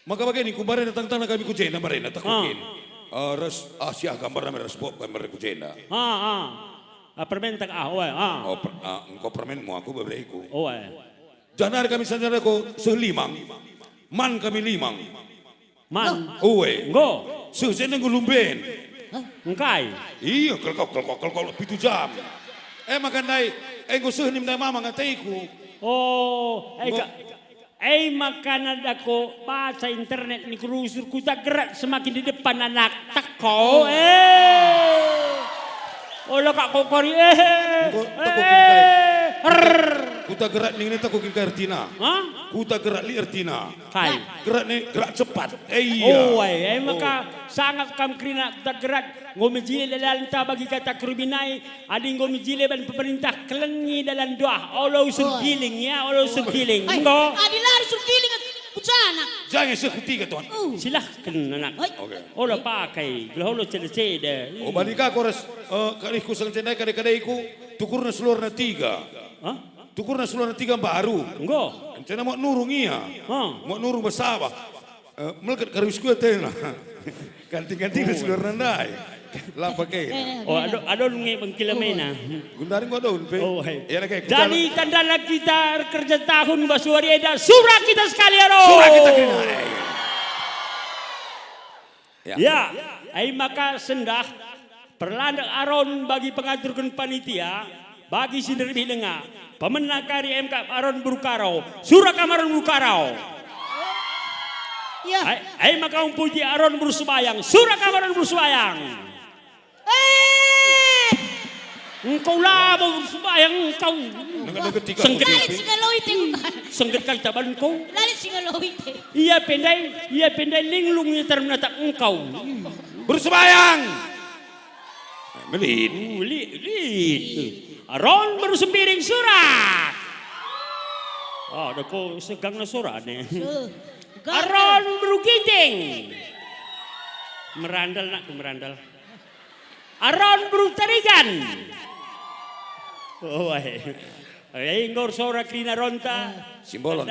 Maka begini kemarin datang tanah kami kujenda marina takukin. Ras Asia gambar nama ras pop gambar kujenda. Permen tak Engkau permenmu aku berberiku. Jangan Janar kami sanjana ko selimang. Man kami limang. Man. Go. Sesen nang gulumben. Engkai. Iya, kelkok 7 jam. Makan dai, engko seunim dai mama ngataiku. Oh, makanan ako baca internet ni kurusur kuta gerak semakin di depan anak tako. Olah kak kokori. Kuta gerak ning neta kukin ka Ertina. Kuta gerak li Ertina. Kai. Gerak ni gerak cepat. Iya. Maka sangat kam krina kuta gerak ngomijile dalam ta bagi kata kriminai adi ngomijile ban pemerintah kelengi dalam doa. Allah usur giling ya, Allah usur giling. Engko. Adilah usur giling kucana. Jangan sekutiga tuan. Silahkan anak. Oke. Olah pakai, kalau cede-cede. Balika ko ras kaniku sang cendai kadai-kadaiku tukurna seluruhna 3. Tukurna seluruhna 3 baru. Engko. Cina mau nurung iya. Mau nurung bersawah. Melekat karusku tena. Ganti-ganti ke seluruhna ndai. Lah pakai. Oh, adon nge bangkilamena. Gundaring gua daun pe. Oh, hai. Ya kayak Jadi tanda kita kerja tahun Basuari ada surat kita sekalian. Surat kita kena. Ya, maka sendah perlandak aron bagi pengaturkan panitia bagi sinerbi dengar pemenang kari MK aron Burkarau surat kamaron Burkarau. Ya. Maka umpuji aron bersubayang surat kamaron bersubayang. Engkau lama bersubayang engkau. Lalit singalawit Sengket kali taban engkau. Lalit singalawit Ia pendai linglungnya termenatap engkau. Bersembayang. Melit. Aron baru sembiring surat. Ada kau segang na surat nih. Aron baru ginting. Merandal nak ku merandal. Aron brutarigan. Oh ay ngor sora krina ronta. Simbolon.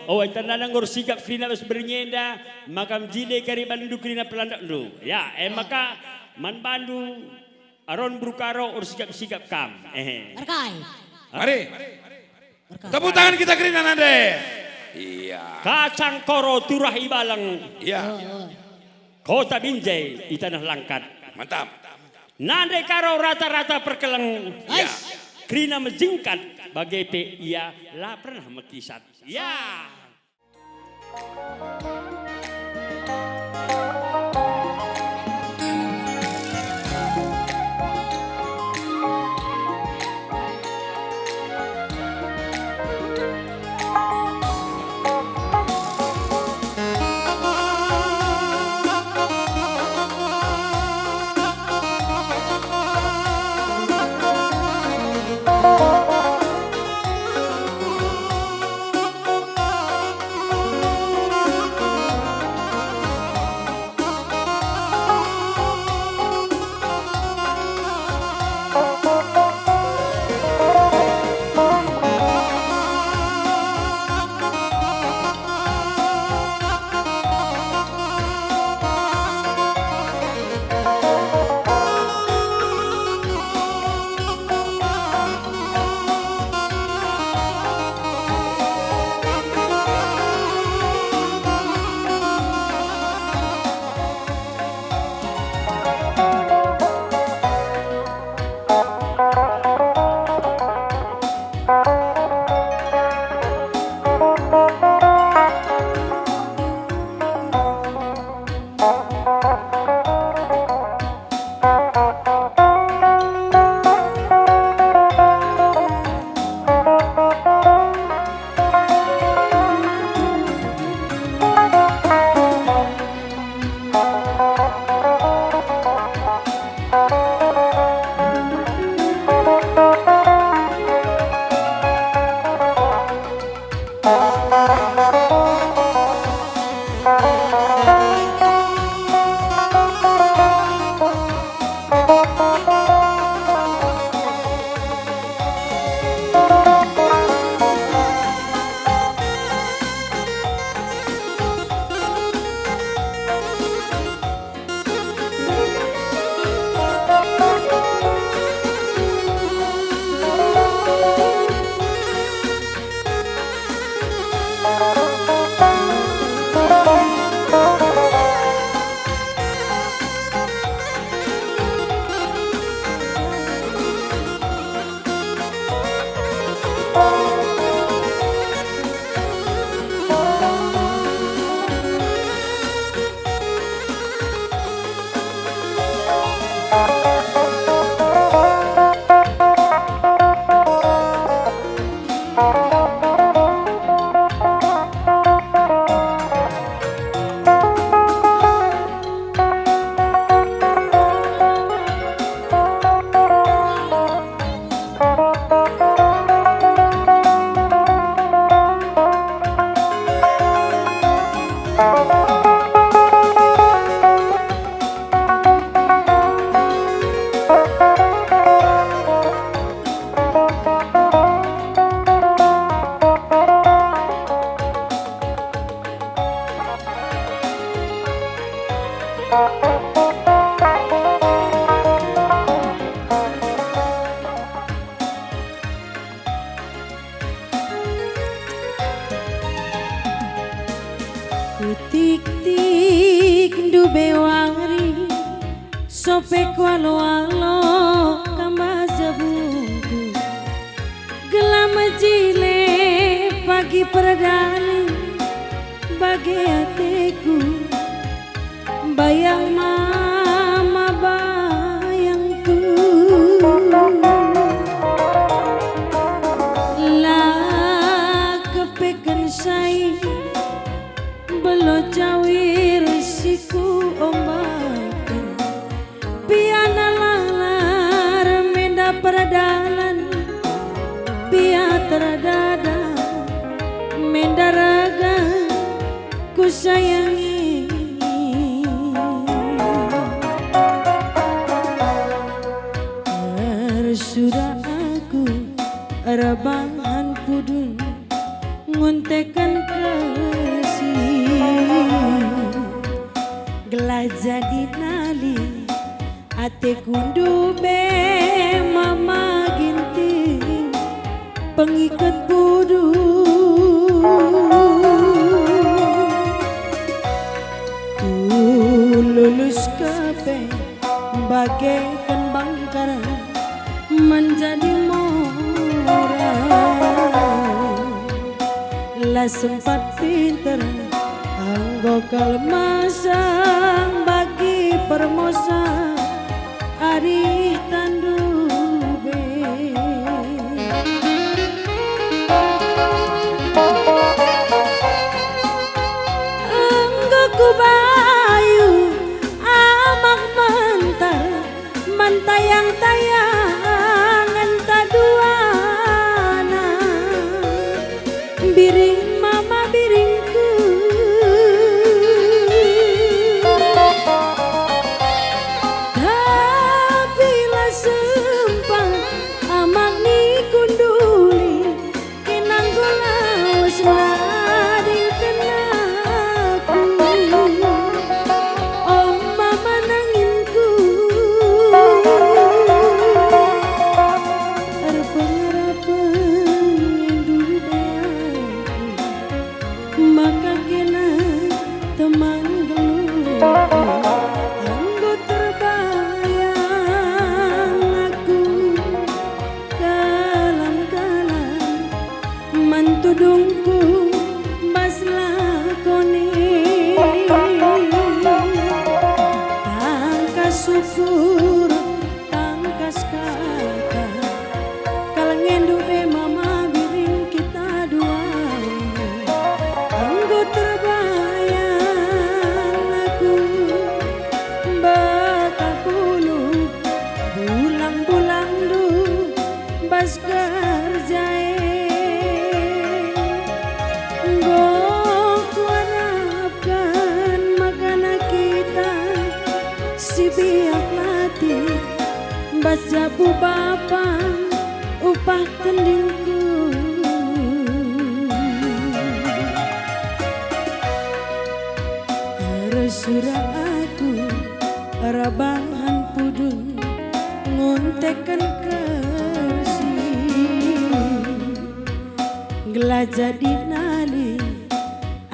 Oh ay tandanang ngor sigap krina mas bernyenda. Makam jile kari bandu krina pelandak lu. Ya maka man bandu aron brukaro or sigap kam. Berkai. Mari. Tepuk tangan kita krina nande. Iya. Kacang koro turah ibalang. Iya. Kota Binjai di tanah Langkat. Mantap. Nande karo rata-rata perkeleng. Ya. Krina menjingkat bagai pe ia lah pernah mekisat. Ya. Kutik-tik ndube wangri sopek walo-walo kamaza bungku gelam jile pagi perdali bagi hatiku bayang mama bayangku lah kepekan say belo cawir siku ombakan piana lalar menda peradalan pia teradada menda raga ku sayangi sudah aku rebahan pudun nguntekan kasih gelah jadi nali ate kundu be mama ginting pengikat budu lulus kape bagaikan bangkara menjadi mora lah sempat pinter anggo kalmasang bagi permosa ari tandube anggo kubayu amak mantar mantayang-tayang enta duana biring mama biringku tapi lah sempat amak ni kunduli kinang gulawas lading kenaku oh mama nanginku ada pengharapan yang dulu maka kena teman geluh anggo terbayang aku kalang-kalang mantudungku mas lakoni tangkas syukur tangkas kata kalau ngendu be mama biring kita dua anggo terbayang aku bakal puluh bulang-bulang du bas kerjae Nggo harapkan makana kita si biak latih bas jabu bapa upah kendingku surah aku rabahan pudun nguntekan kasih gelah jadi nali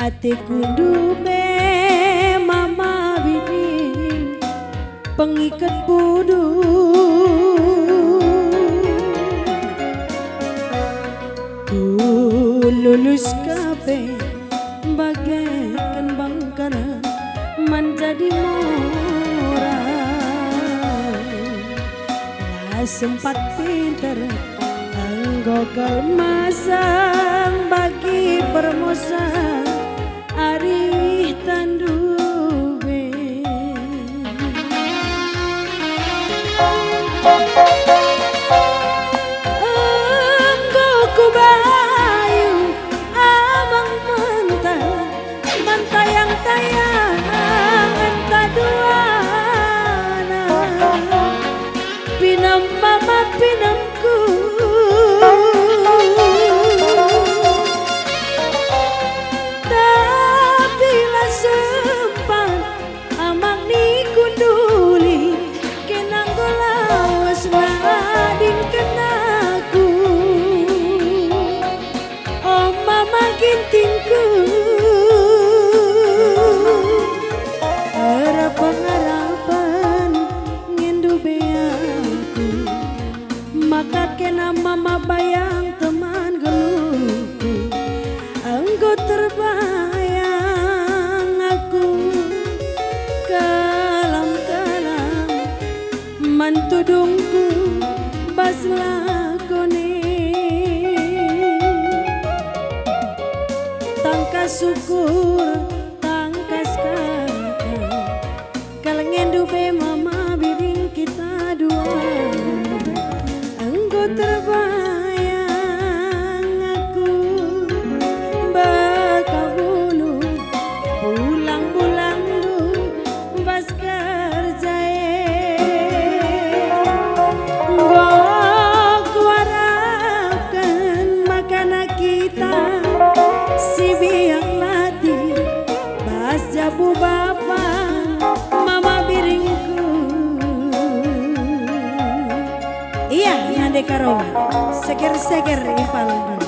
ate kundu be mama bikin pengikat budu lulus kape bagaikan bangkara menjadi mora lah sempat pinter anggo kalmasang bagi permosa ari tandube anggo kubayu amang mentah mantayang-tayang enta duana pinam mama pinamku tapi lah sapa mama biringku. Iya nade karo seger-seger Ivaldo.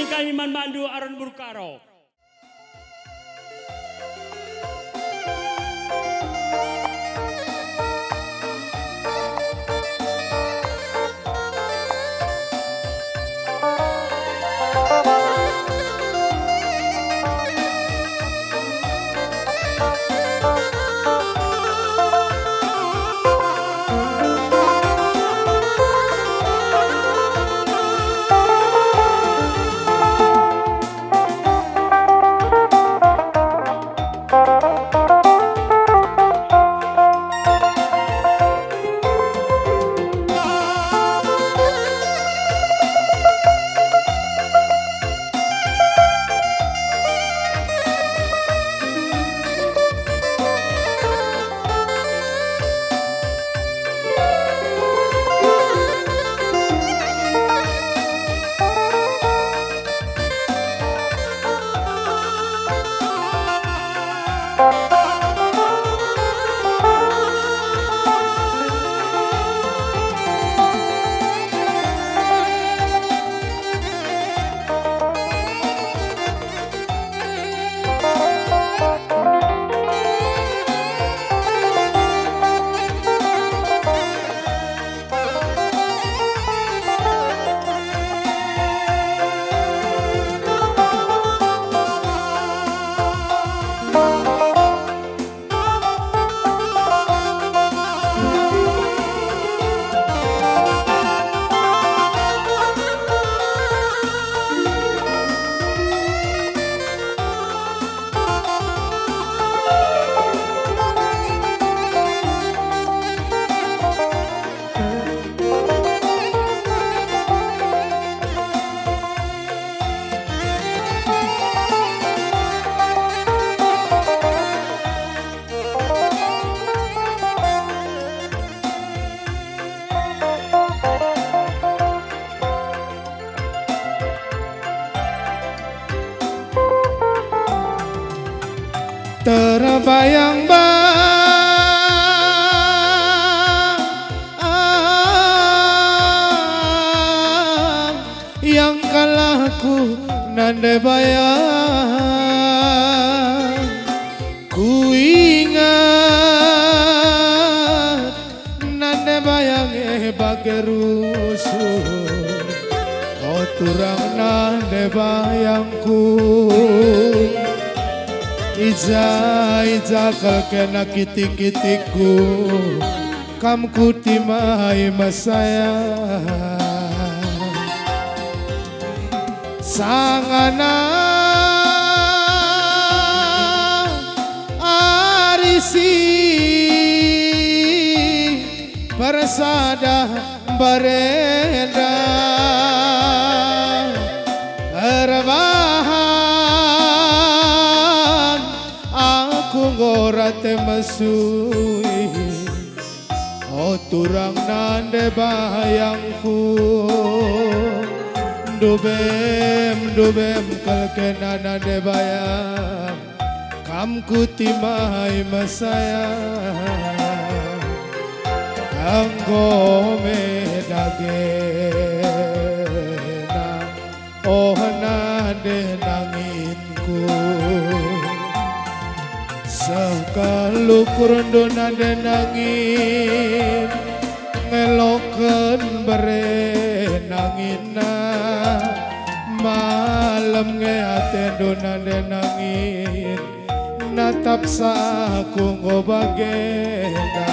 yang kami mandu aron burkaro. Terbayang-bayang yang kalahku nande bayang, ku ingat nande bayang bagai rusuh, kau turang nande bayangku. Ija kena kitik-kitikku, kamku timai masaya. Sangana arisi persada barenda erbahan aku ngorate mesui, oh turang nande bayangku. Dubem kalkena nade bayang, kamku timai masaya. Anggo medagena, oh nade nanginku. Sekalukur ndo nade nangin, ngeloken berenangina. Malam ngeate nande nangin, natap sa aku ngobagenda.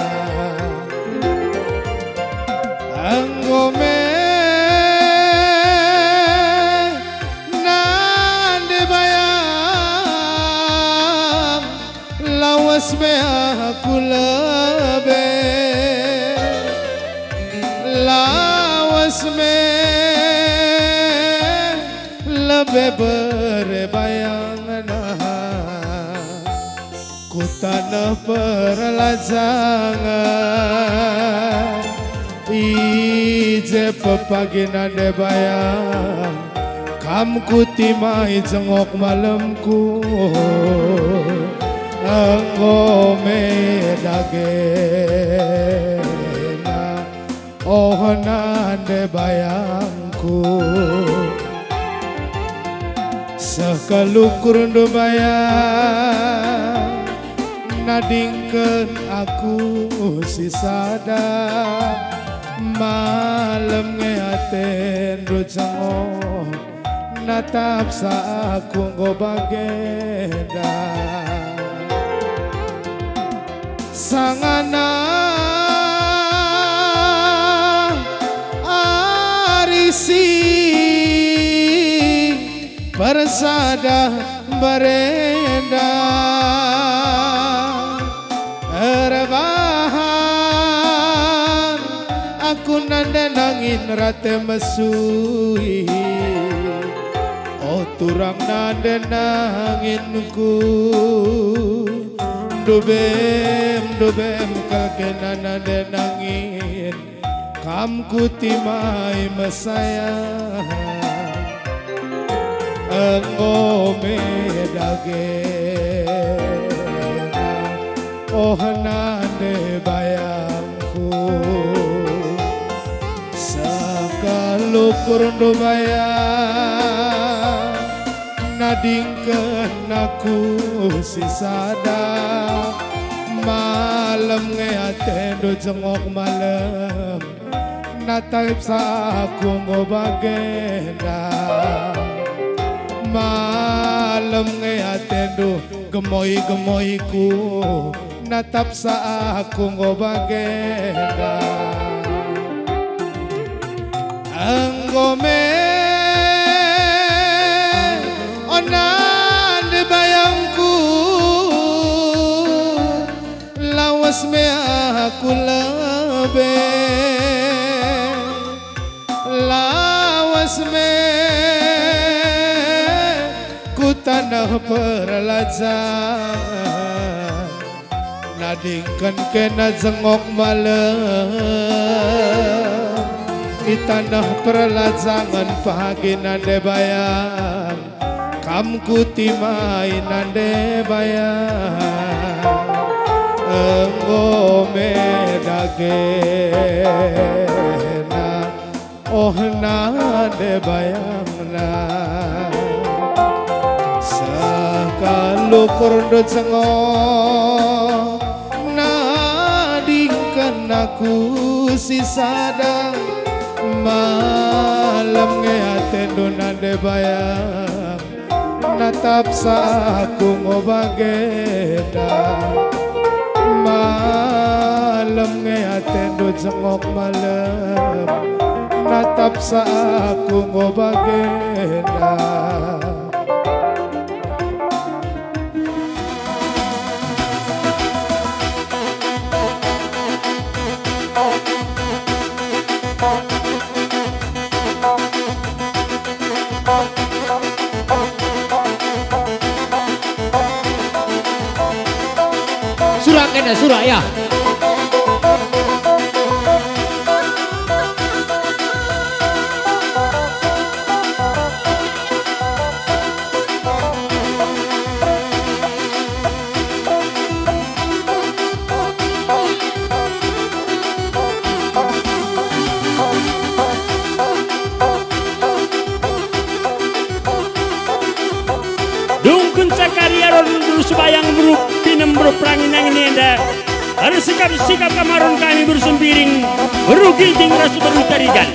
Anggome nande bayang, lawas me aku lebe, lawas me lebe berbayang ku tanah perlajangan. Ije pepagi nande bayang, kamku timai jengok malamku. Anggo medagena, oh nande bayangku. Sekalukur ndo bayang nadingkeun aku sisada malam ngeaten ndo cengo natap sa aku nggo bageda sangana arisi persada berenda erbahan aku nanda nangin rate mesui oh turang nanda nanginku dubem kakena nanda nangin kamku timai mesayang engko medagena oh nande bayangku sakalukur ndo bayang nadingkeun aku sisada malam ngeate ndo jengok malam nataip sa aku nggo bagenda malam ngeatendo gemoy-gemoyku natap sa aku nggo bagenda anggo me onan de bayangku lawas me aku lebe lawas me tanah perlajan nadingkan kena jengok malam di tanah perlajangan pagi nande bayang kamku timai nande bayang enggo medagena oh nande bayangna kalukur ndo cengo nadingkeun aku sisada malam ngeate ndo nande bayang natap sa aku nggo bageda malam ngeate ndo jengok malam natap sa aku nggo bageda Surah kena surah ya. Dungkun cakaria ron dulu sebayang buruk pinem berperangin yang ini anda harus sikap kamaron kami bersembiring berugi tinggal seperti tarigan.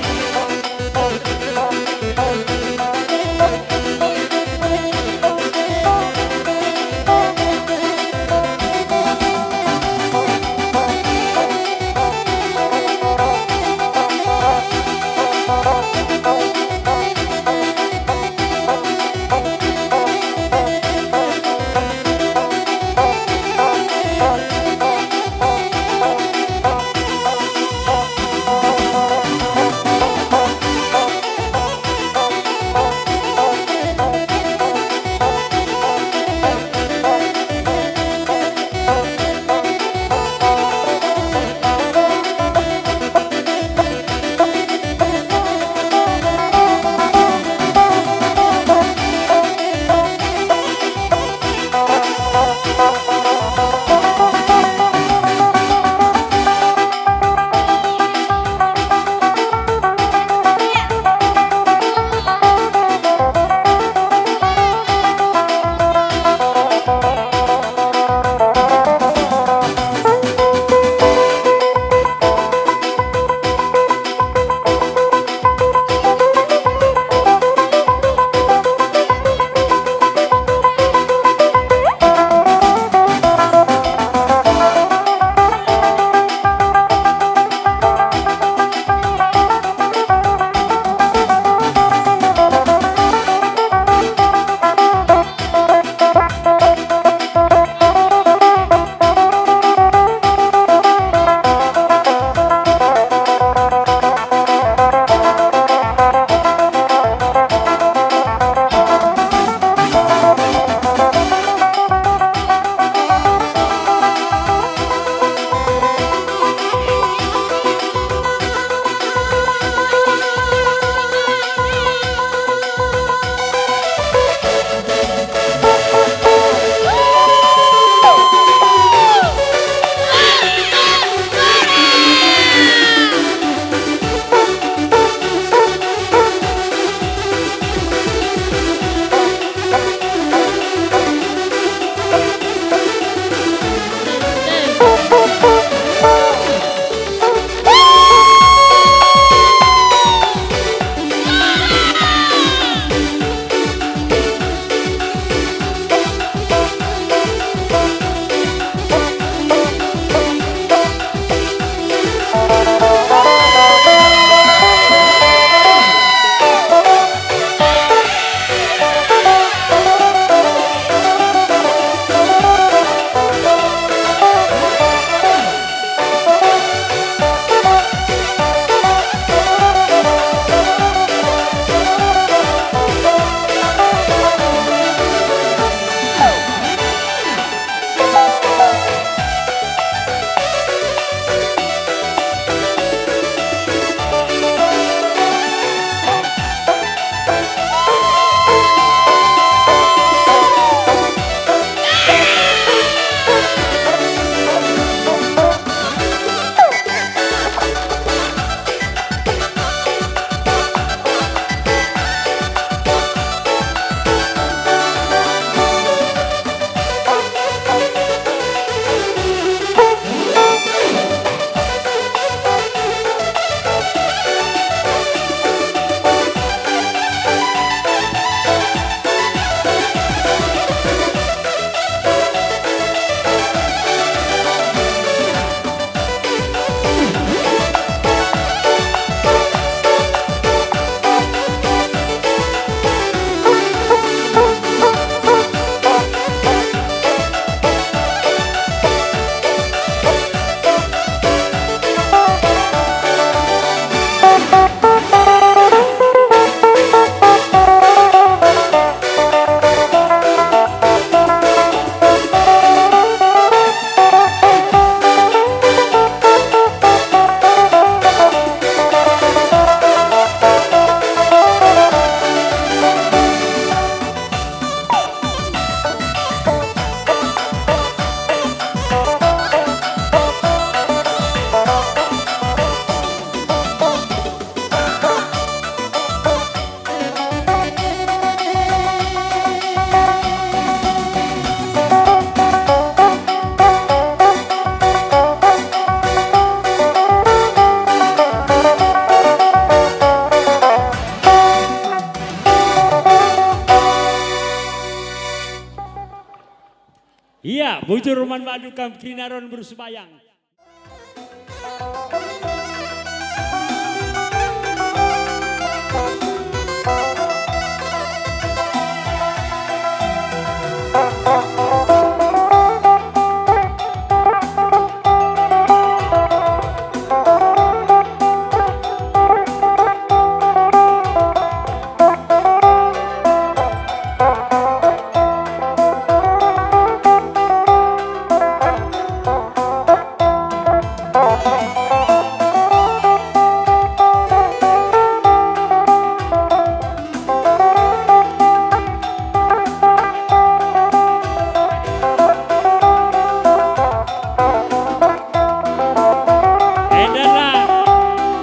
Iya, bujur man madu kam krinaron bersebayang.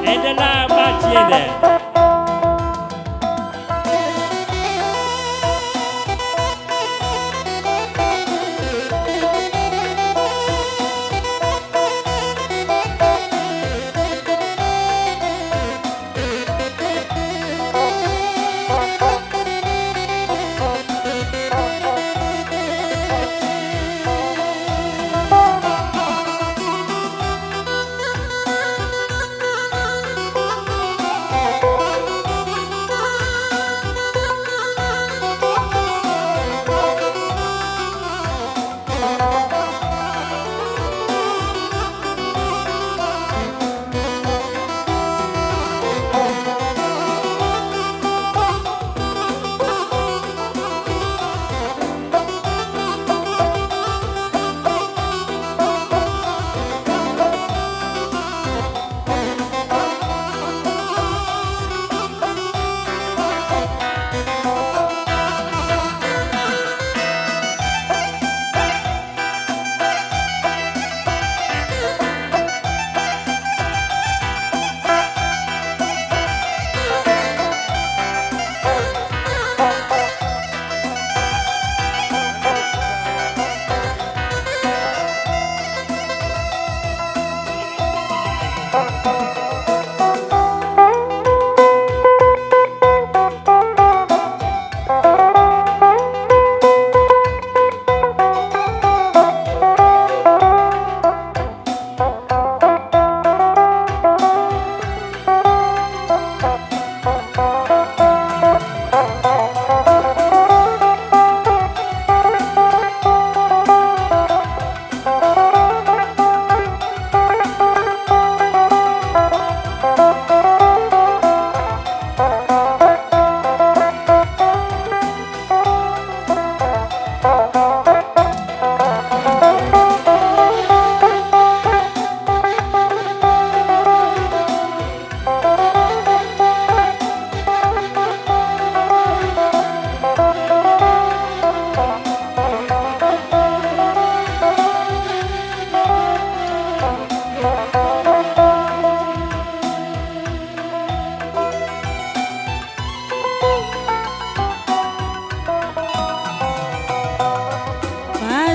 Edalah baciede.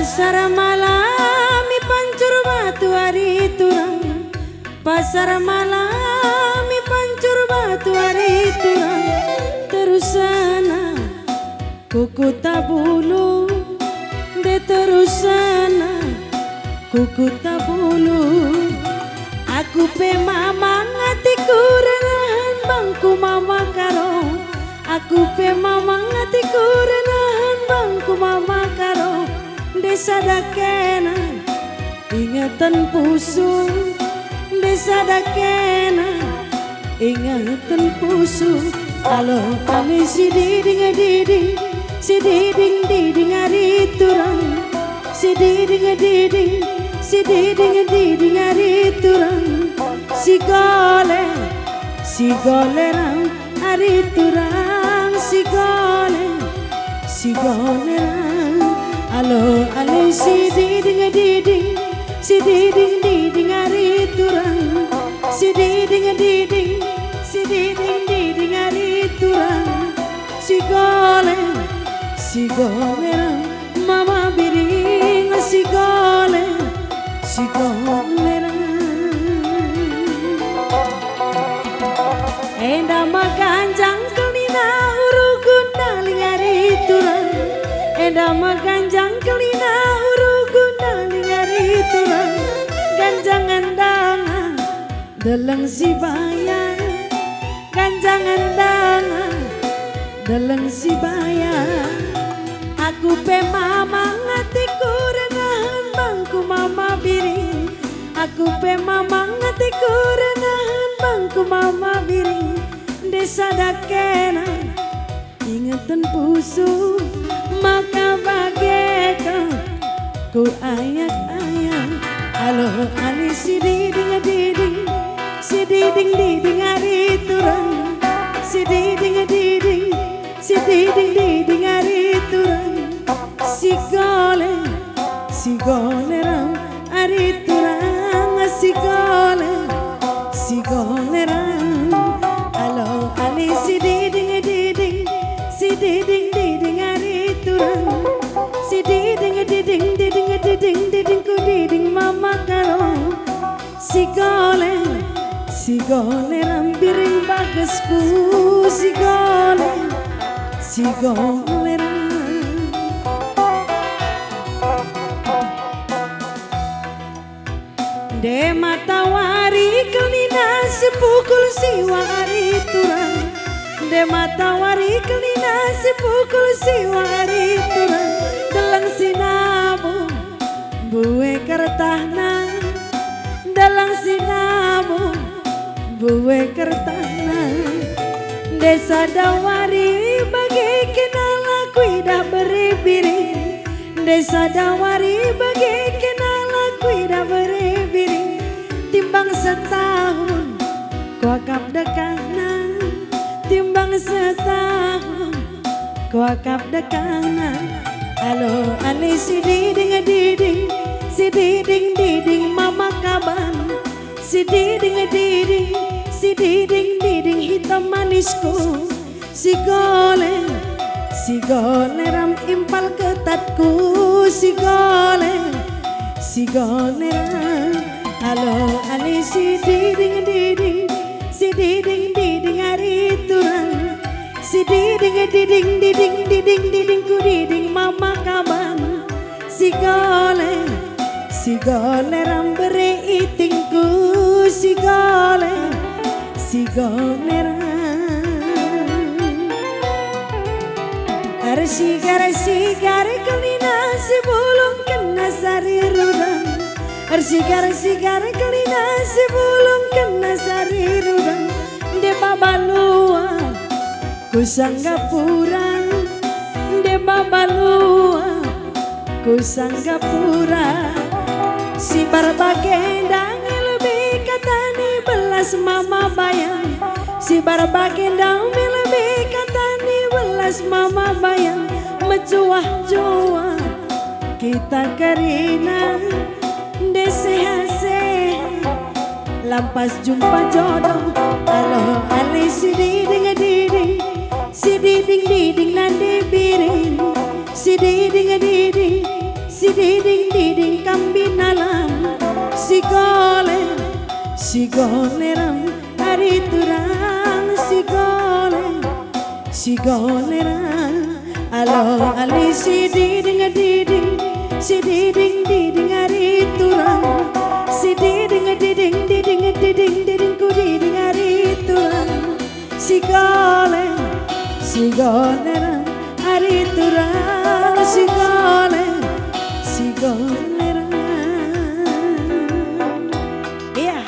Pasar malam mi pancur batu hari turang. Pasar malam mi pancur batu hari turang. Terus sana kuku tabulu de terus sana kuku tabulu. Aku pe mamang hatiku renahan bangku mama karo. Aku pe mamang hatiku renahan bangku mama karo. Desa dakena ingatan pusu. Desa dakena ingatan pusu. Alo kami si diding diding, si diding diding hari turang. Si diding diding, si diding diding hari turang. Si golerang hari turang. Si golerang. Alo si diding diding, si diding diding hari turang. Si diding diding, si diding diding hari turang. Si golerang mama biring. Si golerang enda maganjang kelina urugun daling hari turang. Enda maganjang kelina urugun deleng si bayang ganjangan dangan deleng si bayang aku pe mama ngatiku renahan bangku mama biring aku pe mama ngatiku renahan bangku mama biring desa dakena ingatan pusu maka bagaikan ku ayak-ayak halo ali si diding diding si diding diding ari turang si diding diding si diding diding ari turang si gole ram ari turang si gole ram halo ali si diding diding si diding diding ari turang si diding diding diding diding diding ku diding mama karo si gole rambiring bagasku si gole ram de matawari kelina sepukul siwari turang de matawari kelina sepukul siwari turang delang sinabu buwe kertahna dalang sinabu buwe kertahna desa dawari bagi kenal aku dah beribiring desa dawari bagi kenal aku dah beribiring timbang setahun kuakap dekana timbang setahun kuakap dekana halo ali si diding diding si diding diding mama kaban si diding diding si diding diding hitam manisku si gole ram impal ketatku si gole ram halo ali si diding diding si diding diding ari turang si diding diding diding diding diding ku diding mama kaban si gole ram bere itingku si gole ram arsigar kelina si bulung kena sari rudang arsigar kelina si bulung kena sari rudang de babalua ku sanggapura de babalua ku sanggapura si barbagendang lebih katani belas mama bayang si barbagendang lebih katani belas mama bayang mencuah-cuah kita karina deseha-seha lampas jumpa jodoh halo ali si diding diding si diding diding nande biring si diding diding si diding diding kambing alam si gole ram hari turang si gole ram halo ali si diding diding si diding diding hari turang si diding diding diding diding diding ku diding hari turang si gole ram hari turang si gole ram iya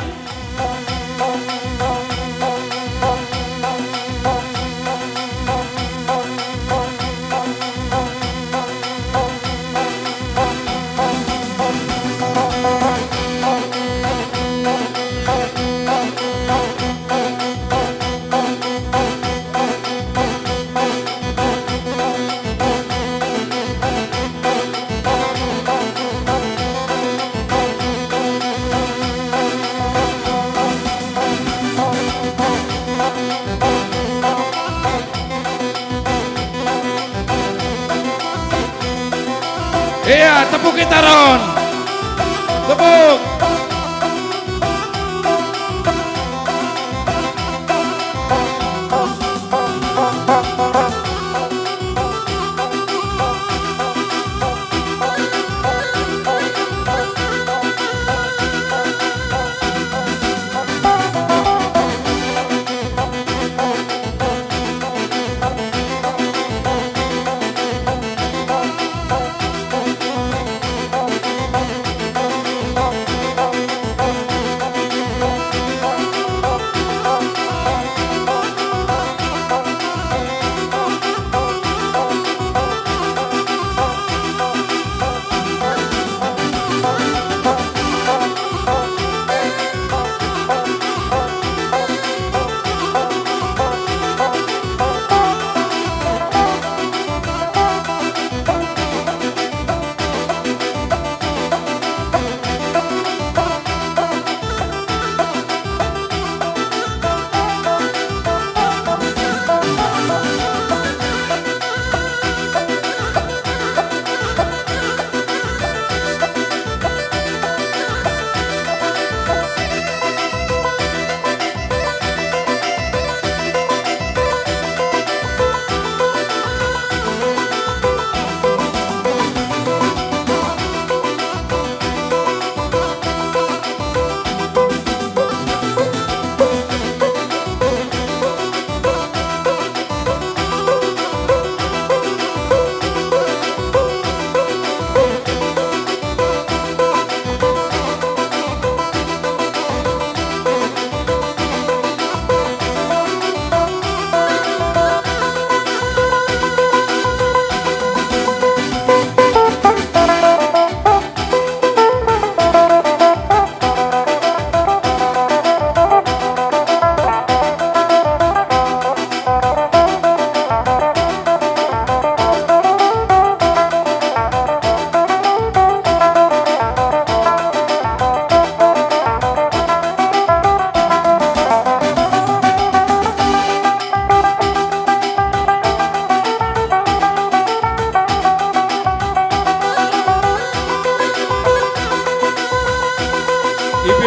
Iya, tepuk kita Ron. Tepuk.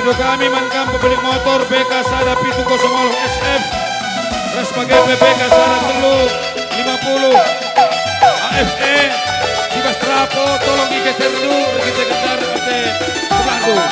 kedua kami mankam pemilik motor BK Sada Pitu 0 SF. Ras sebagai BPK Sada Telu 50 AFE. Sibas Trapo tolong digeser dulu kita kejar ate sebelah dulu.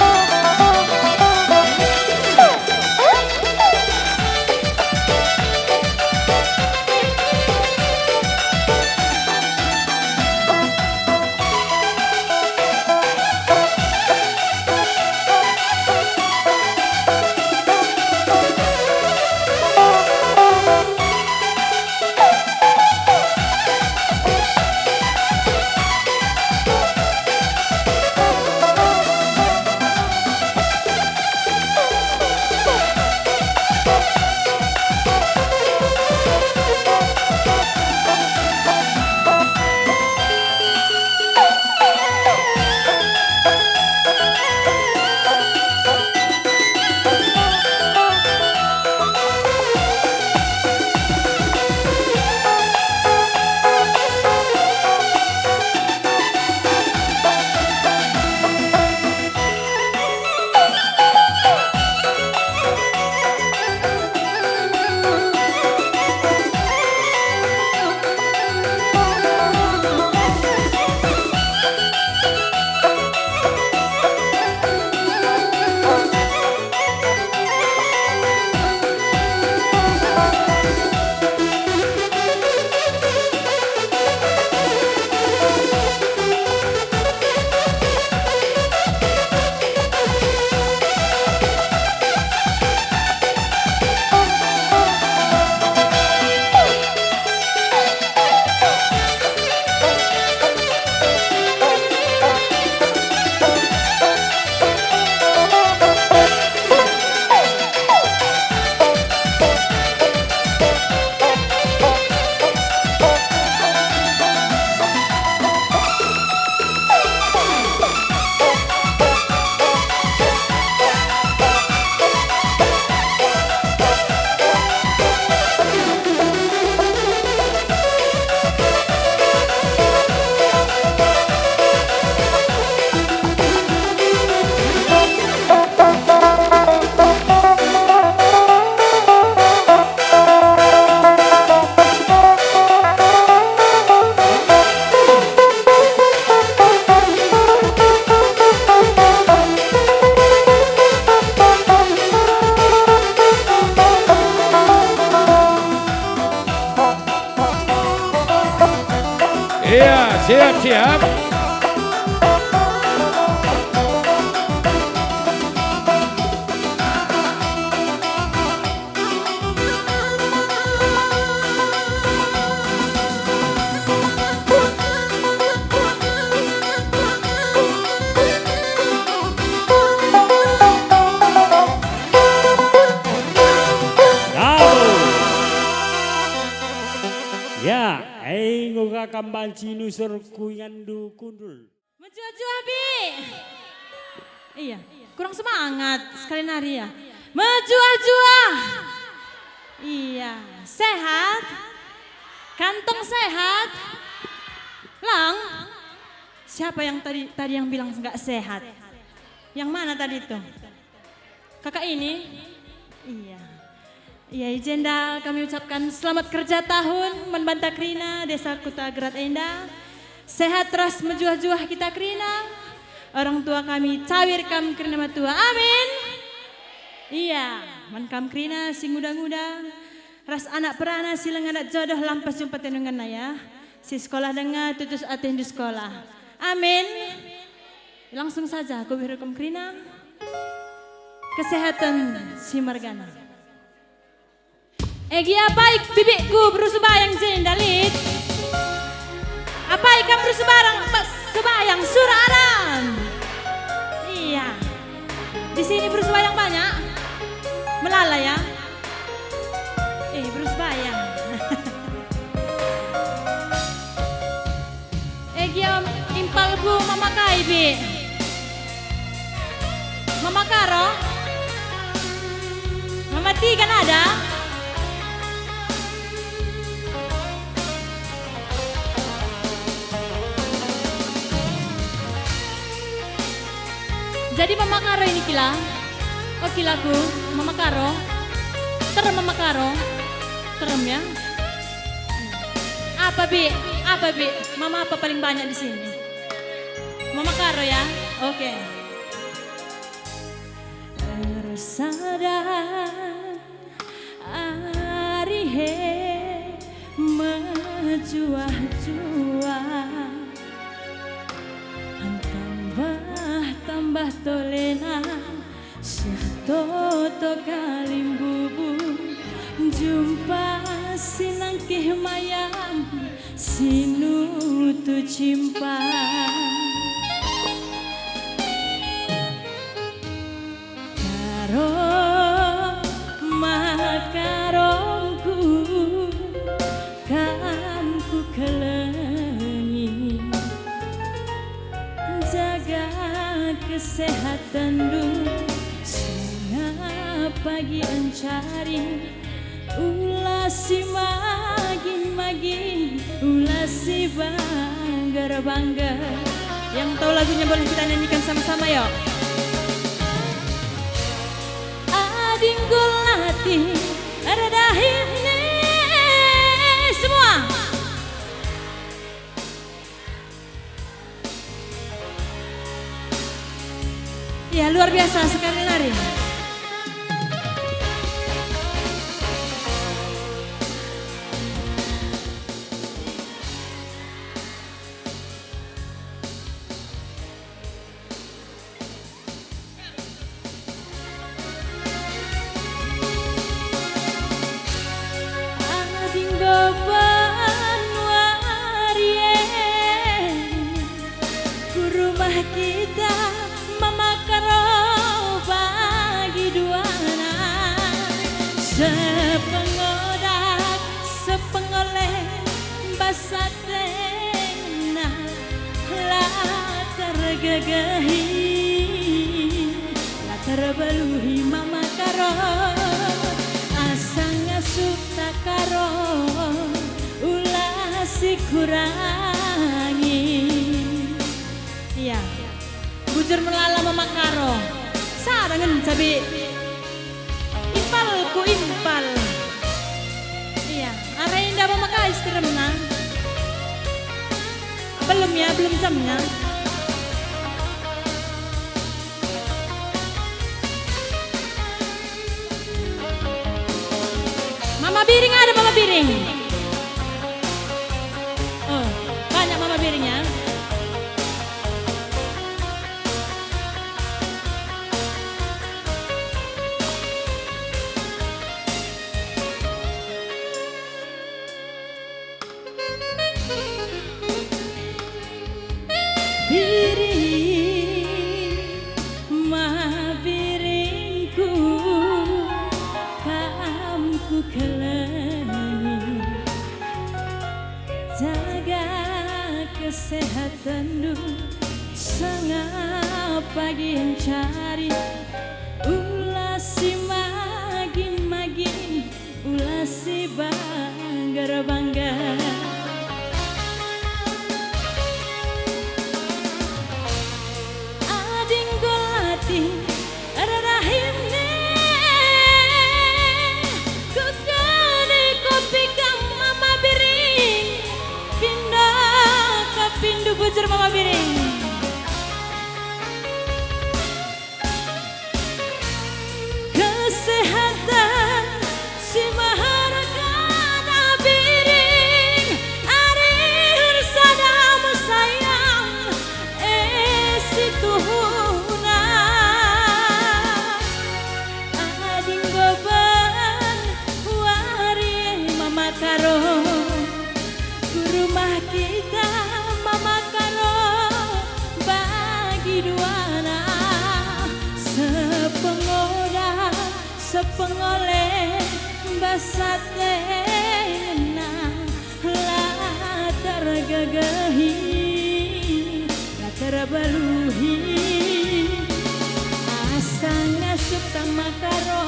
Iya, siap-siap. Ya, aing ngoga kambanci nusur kuyandu kundul. Maju Abi. Iya, kurang semangat sekali nari ya. Maju. Iya, sehat. Kantong sehat. Lang. Siapa yang tadi yang bilang nggak sehat? Yang mana tadi itu? Kakak ini? Iya. Iya, Jendal, kami ucapkan selamat kerja tahun Menbanta Krina, Desa Kuta Gerat Endah. Sehat terus menjuah-juah kita Krina. Orang tua kami cawir kam Krina matua. Amin. Iya, mankam Krina si muda-muda. Ras anak perana silang anak jodoh lampas jumpa tenungan ya. Si sekolah dengar tutus aten di sekolah. Amin. Langsung saja aku berhukum Krina. Kesehatan si Margana. Egi apai bibikku berusubayang jendalit. Apai kam berusubayang suraran. Iya. Di sini berusubayang banyak. Melala ya. Berusubayang. Egi impalku mamakai bi. Mama Karo. Mama Tiga kan ada. Jadi Mama Karo ini kila, Oke lagu Mama Karo. Terem Mama Karo. Terem ya. Apa Bi? Apa Bi? Mama apa paling banyak di sini? Mama Karo ya. Oke. Tersadar arihe menjuah-juah tambah tolena Toto kalimbubu jumpa sinangkih mayang sinutu cimpang karo makarongku kan ku kelengi jaga kesehatan dulu pagi encari ulasi magin ulasi bangga yang tahu lagunya boleh kita nyanyikan sama-sama yuk. Ading gulati ada dahine semua. Ya luar biasa sekali lari. Kita Mama Karo bagi duana sepengodak sepengoleh basatena lah tergegahi lah terbeluhi Mama Karo asa ngasup tak karo ulah si kurangi iya bujur melala Mama Karo sarangan cabe impal ku impal iya arah indah Mama Karo istiremna belum ya belum jamnya Mama Biring ada Mama Biring oh banyak Mama Biringnya. Biringku kamku kelengi jaga kesehatan dulu sengap pagi cari ulasi magin ulasi bangga ada rahimnya kukade kopi kang Mama Biring pindah ke pindu bujur Mama Biring kesehatan si maharakana Biring arihur sadamu sayang si Tuhuna Karo ku rumah kita Mama Karo bagi duana sepengoda sepengoleh basatena lah tergegahi lah terbeluhi asa ngasup Mama Karo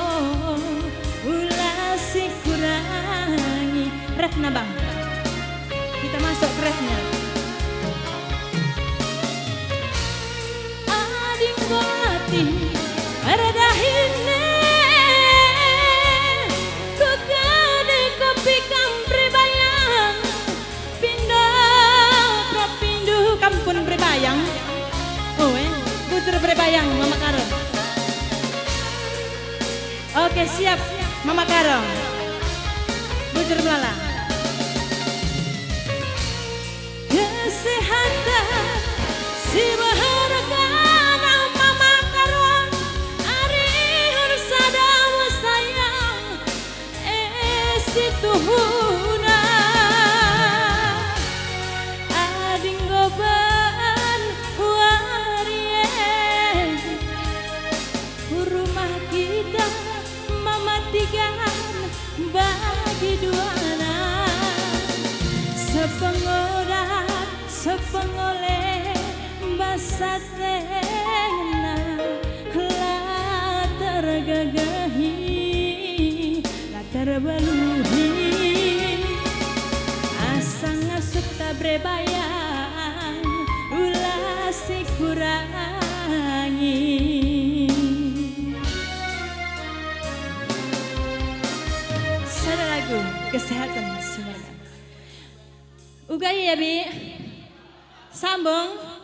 ulah si kurangi refna bang kita masuk refnya ading golati ada dahina Oke, siap Mama Karo. Bujur belalang. Kesehatan si baharkan Mama Karo. Ari hursadamu sayang si tuhuna. Ading goban warien. Rumah kita mematikan bagi duana. Sepengoleh basatena la tergagahi la terbaluhi asa ngasuk tabrebayang ulah si kurangi. Sada lagu kesehatan semuanya. Ugai ya Bi. Sambung.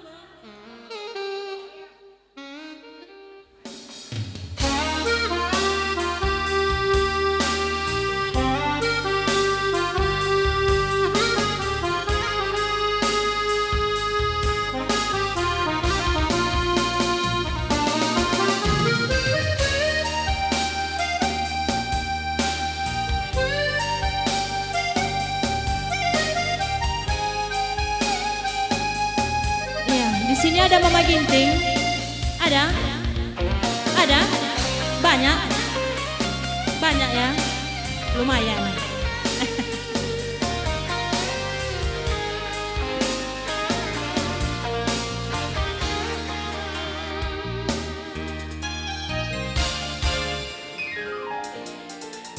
Di sini ada Mama Ginting. Ada? Ada? Banyak? Banyak ya? Lumayan.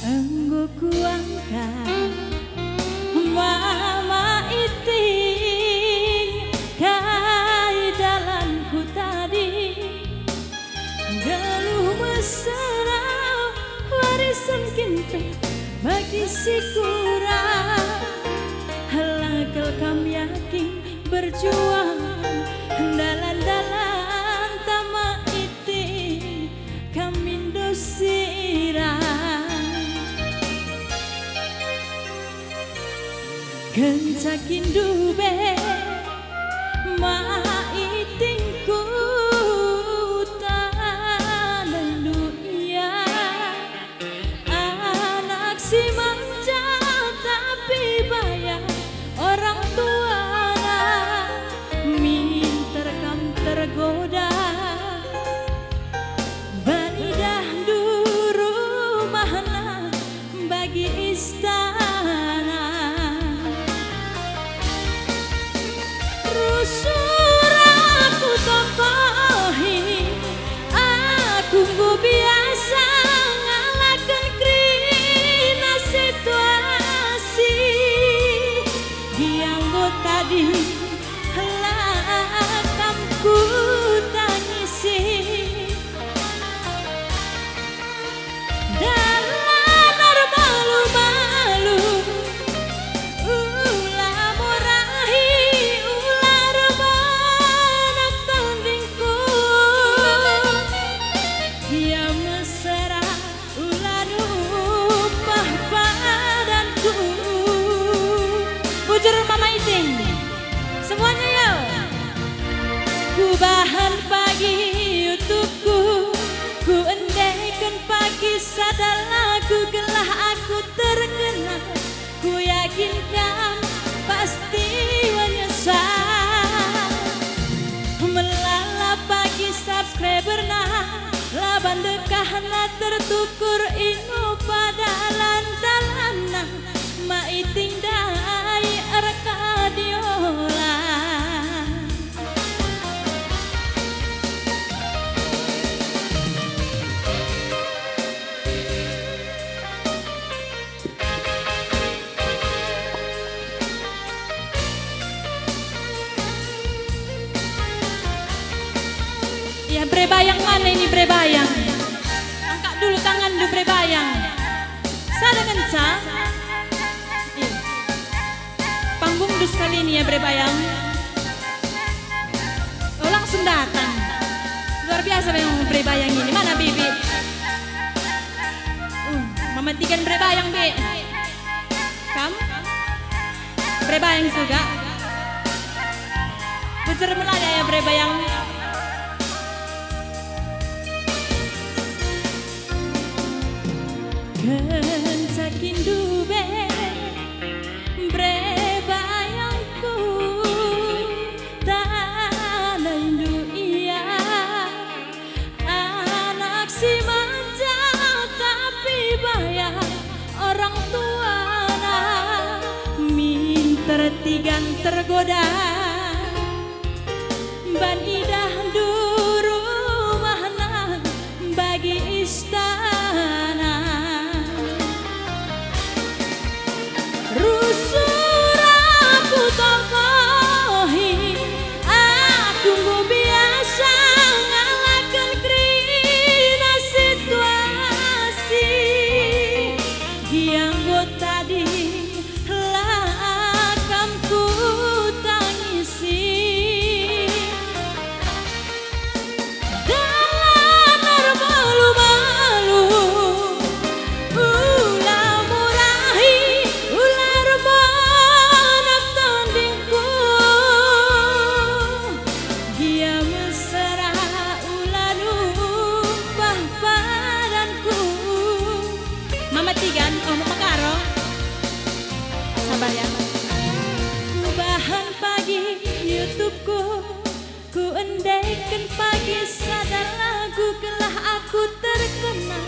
Enggo kuangkat Mama Iting kai dalanku tadi galuh mesra warisan kinta bagi si kurang halakal kam yakin berjuang dalan-dalan tama Iting kamindo sirah kencakin dube ma itingku taluya anak si manja tapi bayar orang tua minter kam tergoda banidah duru mahna bagi istana Rusuraku tokohi aku biasa ngalakan krina situasi dianggo tadi lakamku tangisi dalam malu-malu Bujur Mama Iting semuanya yuk. Ku bahan pagi YouTubeku ku endehkan pagi sadar lagu gelah aku terkenal ku yakinkan pasti menyesal melala pagi subscriber nah laban dekah na tertukur ingu pada lantalana Ma Iting dai arkadiola ya brebayang mana ini brebayang angkat dulu tangan dulu brebayang sada ngenca panggung dus kali ini ya brebayang oh langsung datang luar biasa memang brebayang ini mana Bibi Mamatikan berebayang be. Kam? Berebayang juga. Bucer melada ya berebayang. Kencakin dube berebayangku tanah iya anak si manja tapi bayar orang tua minter tigan tergoda ban idah duru mahna bagi istana rusur aku tokohi aku biasa ngalakan krina situasi dianggo tadi lakamku tangisi dalam malu-malu ulah murahi ular manak tandingku dia mesra ulah numpah padanku mama tigan mama karo sabar ya bahan pagi YouTubeku ku endaikan pagi sadar lagu kelah aku terkenal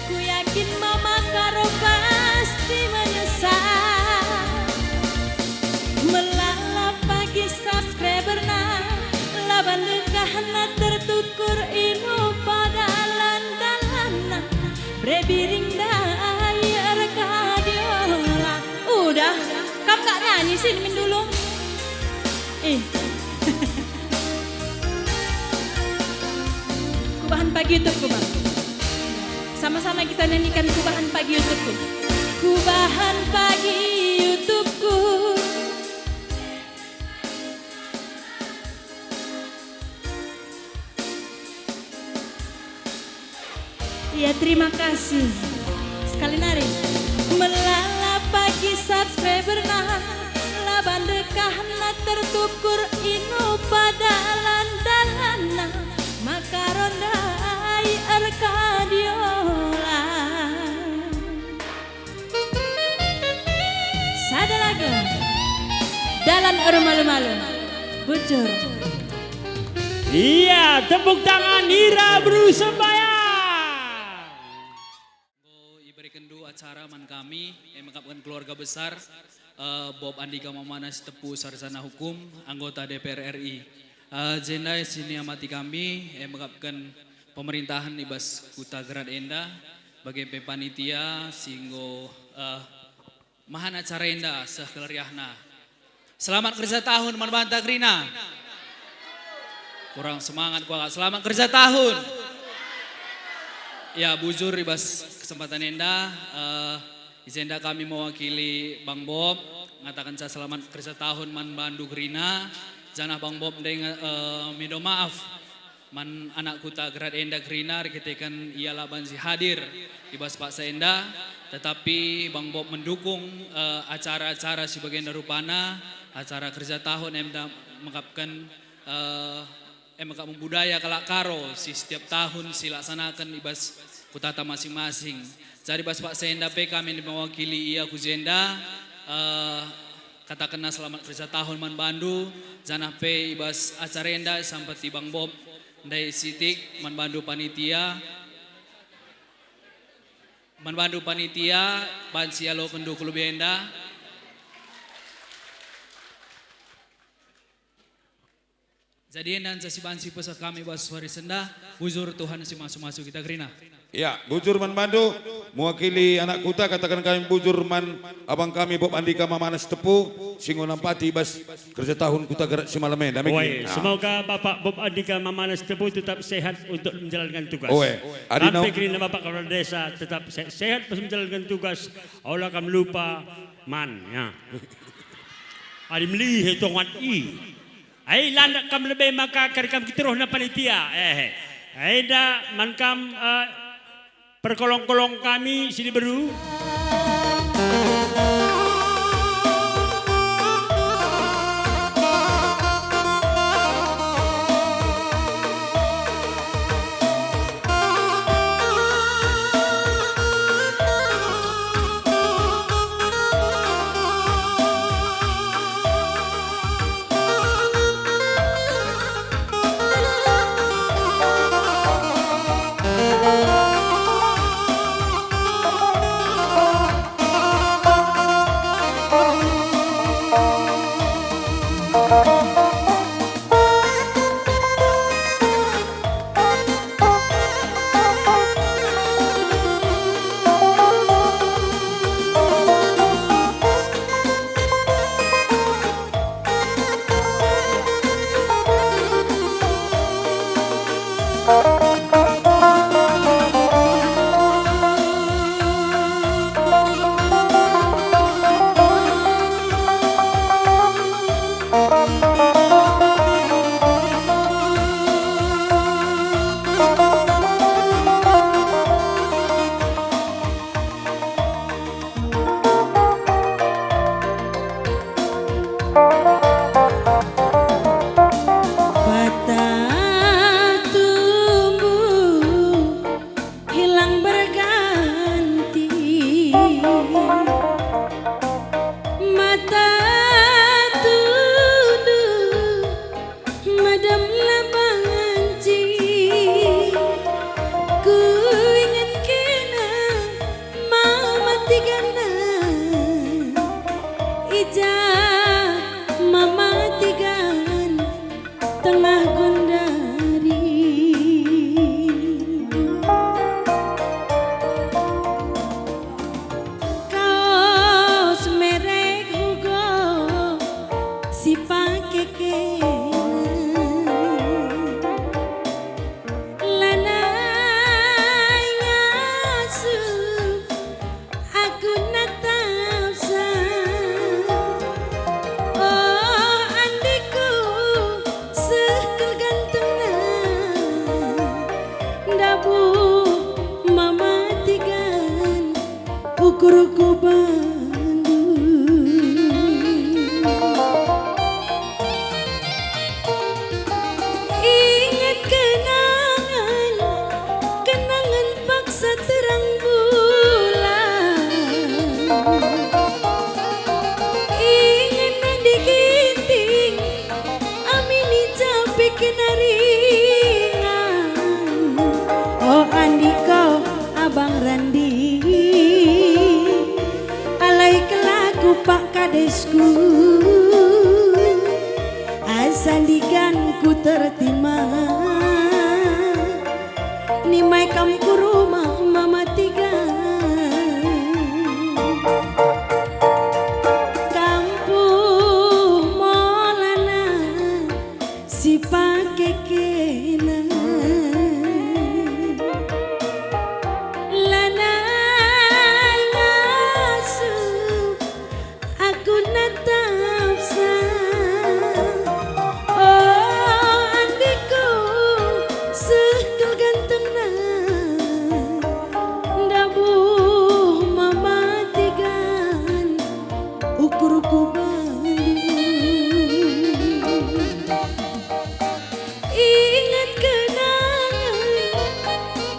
ku yakin mama karo pasti menyesal melalap pagi subscriber na laban lekahna tertukur inu pada landalana brebiring daya rekadiola udah kamu gak nyanyi sih min dulu kubahan pagi YouTubeku bang sama-sama kita nyanyikan kubahan pagi YouTubeku kubahan pagi YouTubeku ya terima kasih sekali nari melalap pagi subscriber nah laban dekahna tertukur inu pada landalana makarondai arkadiola sada lagu dalan malu-malu bocor Iya, tepuk tangan Ira Berusebaya. Iberikan dua acara man kami yang mengangkatkan keluarga besar Bob Andika Mamanas Tepu Sarjana Hukum anggota DPR RI. Jendai sini amati kami yang mengangkatkan pemerintahan ibas Kuta Gerat Enda bagi panitia singgo mahan acara enda sekelariahna. Selamat kerja tahun Manbanta Krina. Kurang semangat kuat. Selamat kerja tahun. Ya bujur ibas kesempatan enda. Izenda kami mewakili Bang Bob. Ngatakan saya selamat kerja tahun Man Bandu Krina. Janah Bang Bob dengan minta maaf. Man anak Kuta Gerat Enda Krina reketekan ialah bansi hadir ibas Pak Senda. Tetapi Bang Bob mendukung acara-acara sebagian darupana. Acara kerja tahun yang mengangkapkan mengangkat budaya kalak karo si setiap tahun silaksanakan ibas kutata masing-masing. Jadi bas Pak Senda PK kami mewakili ia kuzenda katakanlah selamat kerja tahun Man Bandu janah pe ibas acara enda sampai Bang Bob dari sitik Man Bandu panitia bansialo kendu kulubienda. Jadi dan sesibansi pesan kami bas suari senda, bujur Tuhan si masuk-masuk kita Grina. Ya, bujur Man Bandu, mewakili anak kuta katakan kami bujur Man abang kami Bob Andika Mamanas Tepu, Singo Nampati bas kerja tahun Kuta Gerat Simalame. Oi, semoga Bapak Bob Andika Mamanas Tepu tetap sehat untuk menjalankan tugas. Oi, Sampai Grina Bapak Kepala Desa tetap sehat untuk menjalankan tugas. Allah akan lupa man ya. Adi meli hitungan i. Ai landak kam lebih maka karikam kita roh na panitia. Ai da mankam perkolong-kolong kami sini beru. Ukur-ukur Bandung. Ingat kenangan, kenangan paksa terang bulan. Ingat nadi ginting, amini capek kenaringan. Oh Andiko, Abang Randi, Pak Kadesku, asandikan ku tertima, nimai kamku rumah mama tiga, kampung Molana si pake kena. Ukur-ukur Bandung. Ingat kenangan,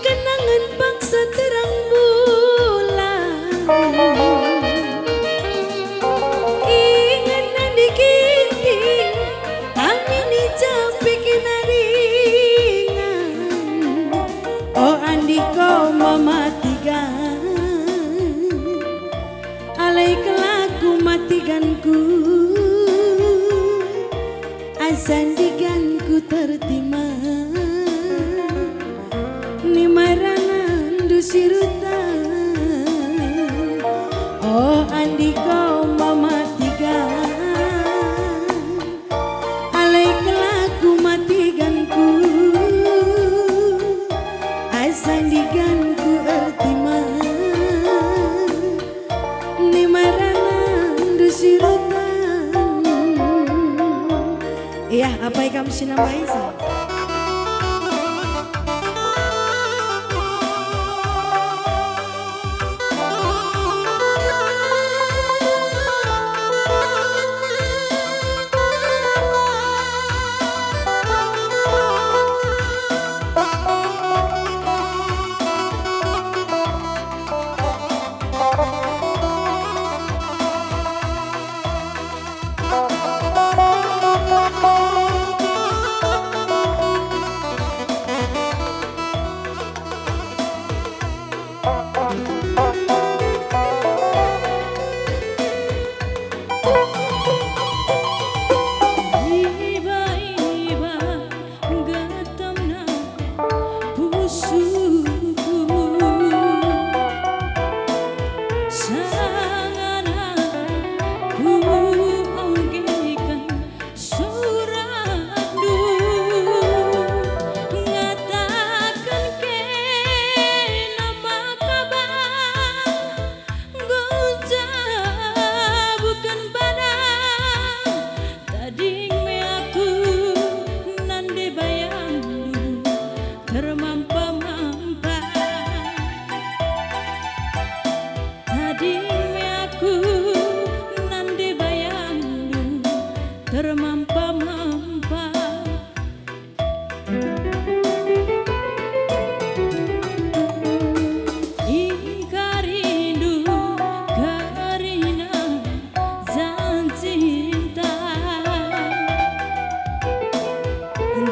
kenangan paksa terang bulan. Ingat nadi ginting, amini capek kenaringan. Oh Andiko mama tiga, alai kelaku matiganku, asandiganku tertima, nimaranan dusiruta. Oh Andiko mama tiga, alai kelaku matiganku, asandiganku tertima, nimaranan dusirutan. Iya, apa yang kamu sinamai sih? bermampa-mampa. Ika rindu karena janji cinta,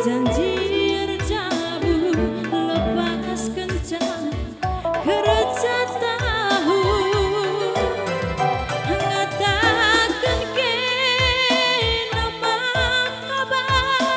janji cabut lepas kencan kerja tahu. Ngatakan ke nama kabar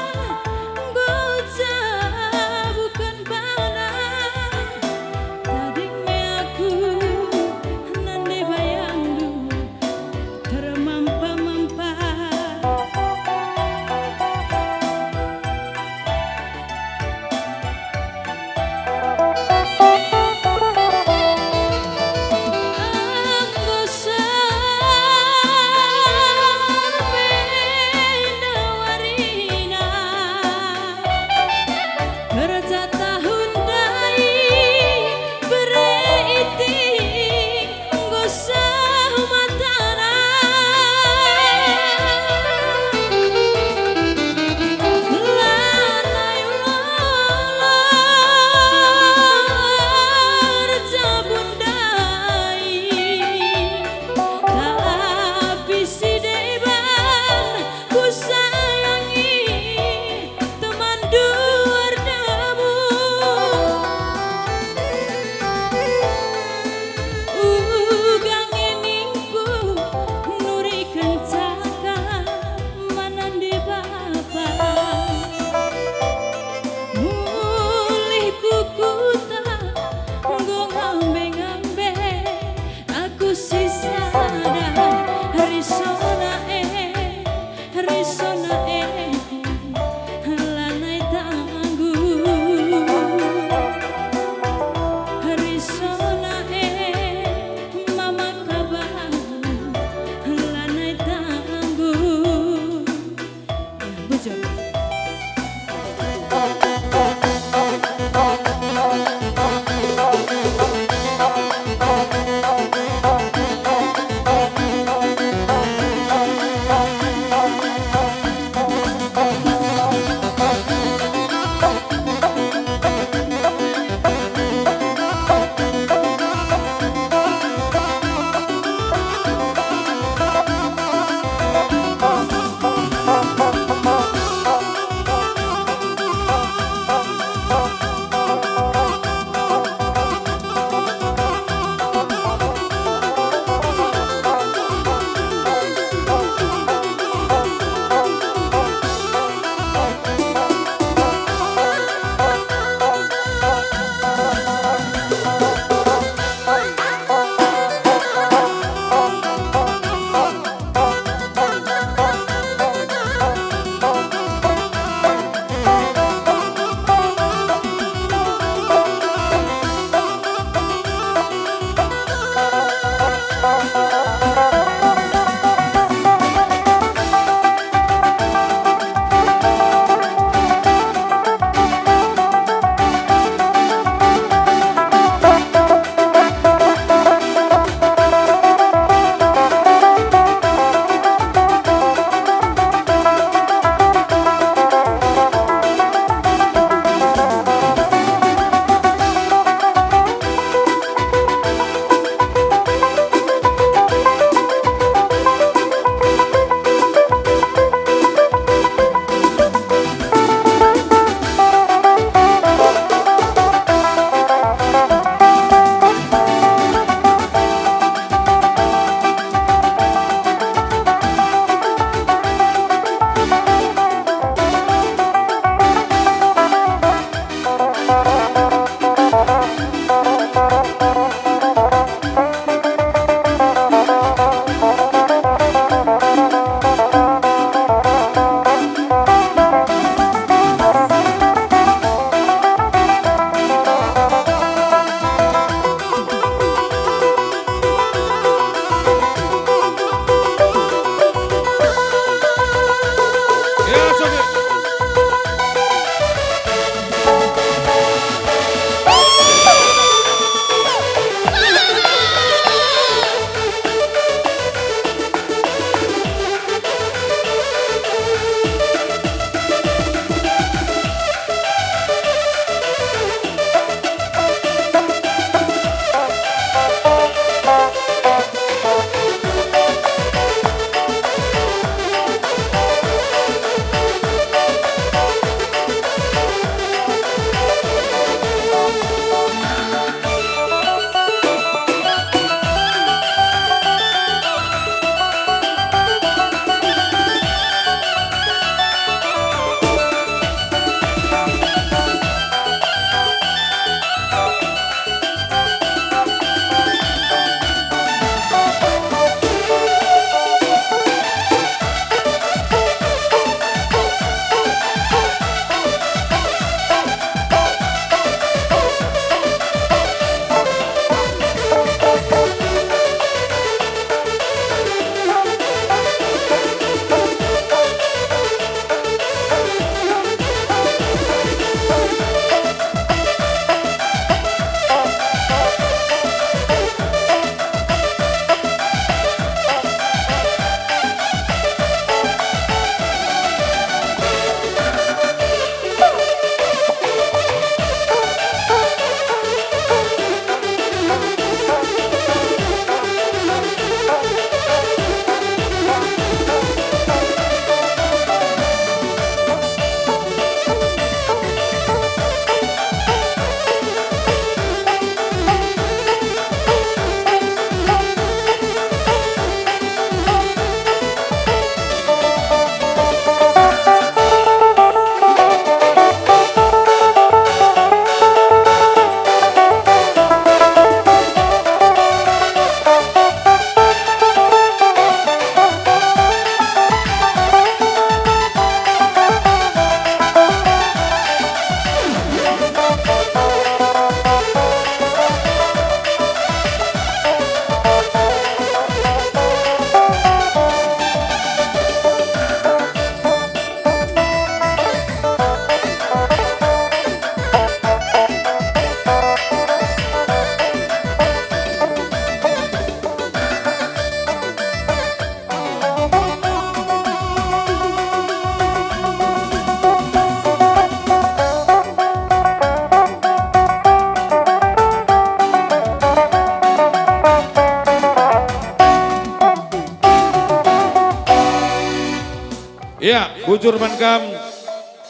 bujur mankam,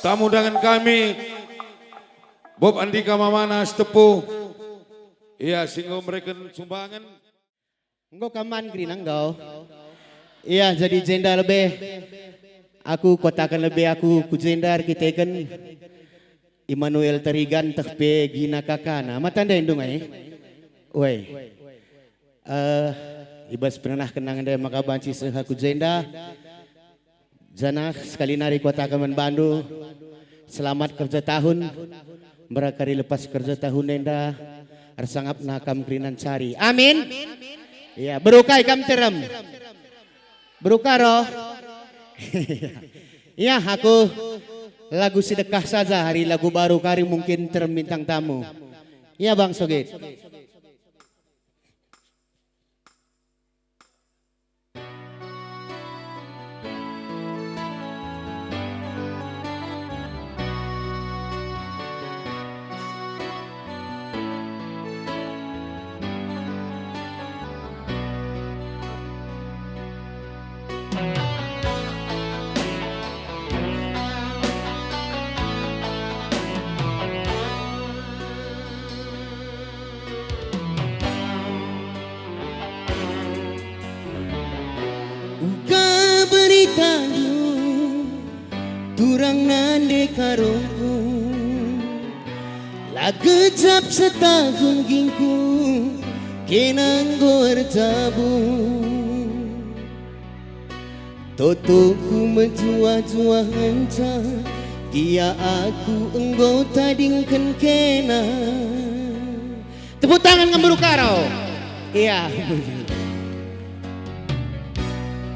tamu undangan kami, Bob Andika Mamana Tepu. Iya, singgo mereka sumbangan. Engkau kaman kering engkau. Iya, jadi jenda lebih. Aku kotakan lebih aku ku jendar kita kan. Immanuel Terigan tekpe gina kakana. Matanda indung Woi. Ibas pernah kenang anda makabanci sehaku jenda. Janah sekali nari kota Kaman Bandu. Selamat kerja tahun. Merakari lepas kerja tahun enda. Arsangap nakam krinan cari. Amin. Ya, berukai kam terem. Berukah roh. Ya, aku lagu sedekah saja hari lagu baru kari mungkin terem bintang tamu. Ya Bang Sogit. Turang nande karungku lagejap setahun gingku kenang gorjabu totoku menjuah-juah ngenca dia aku engkau tadingkan kena. Tepuk tangan ngemburu karo. Iya.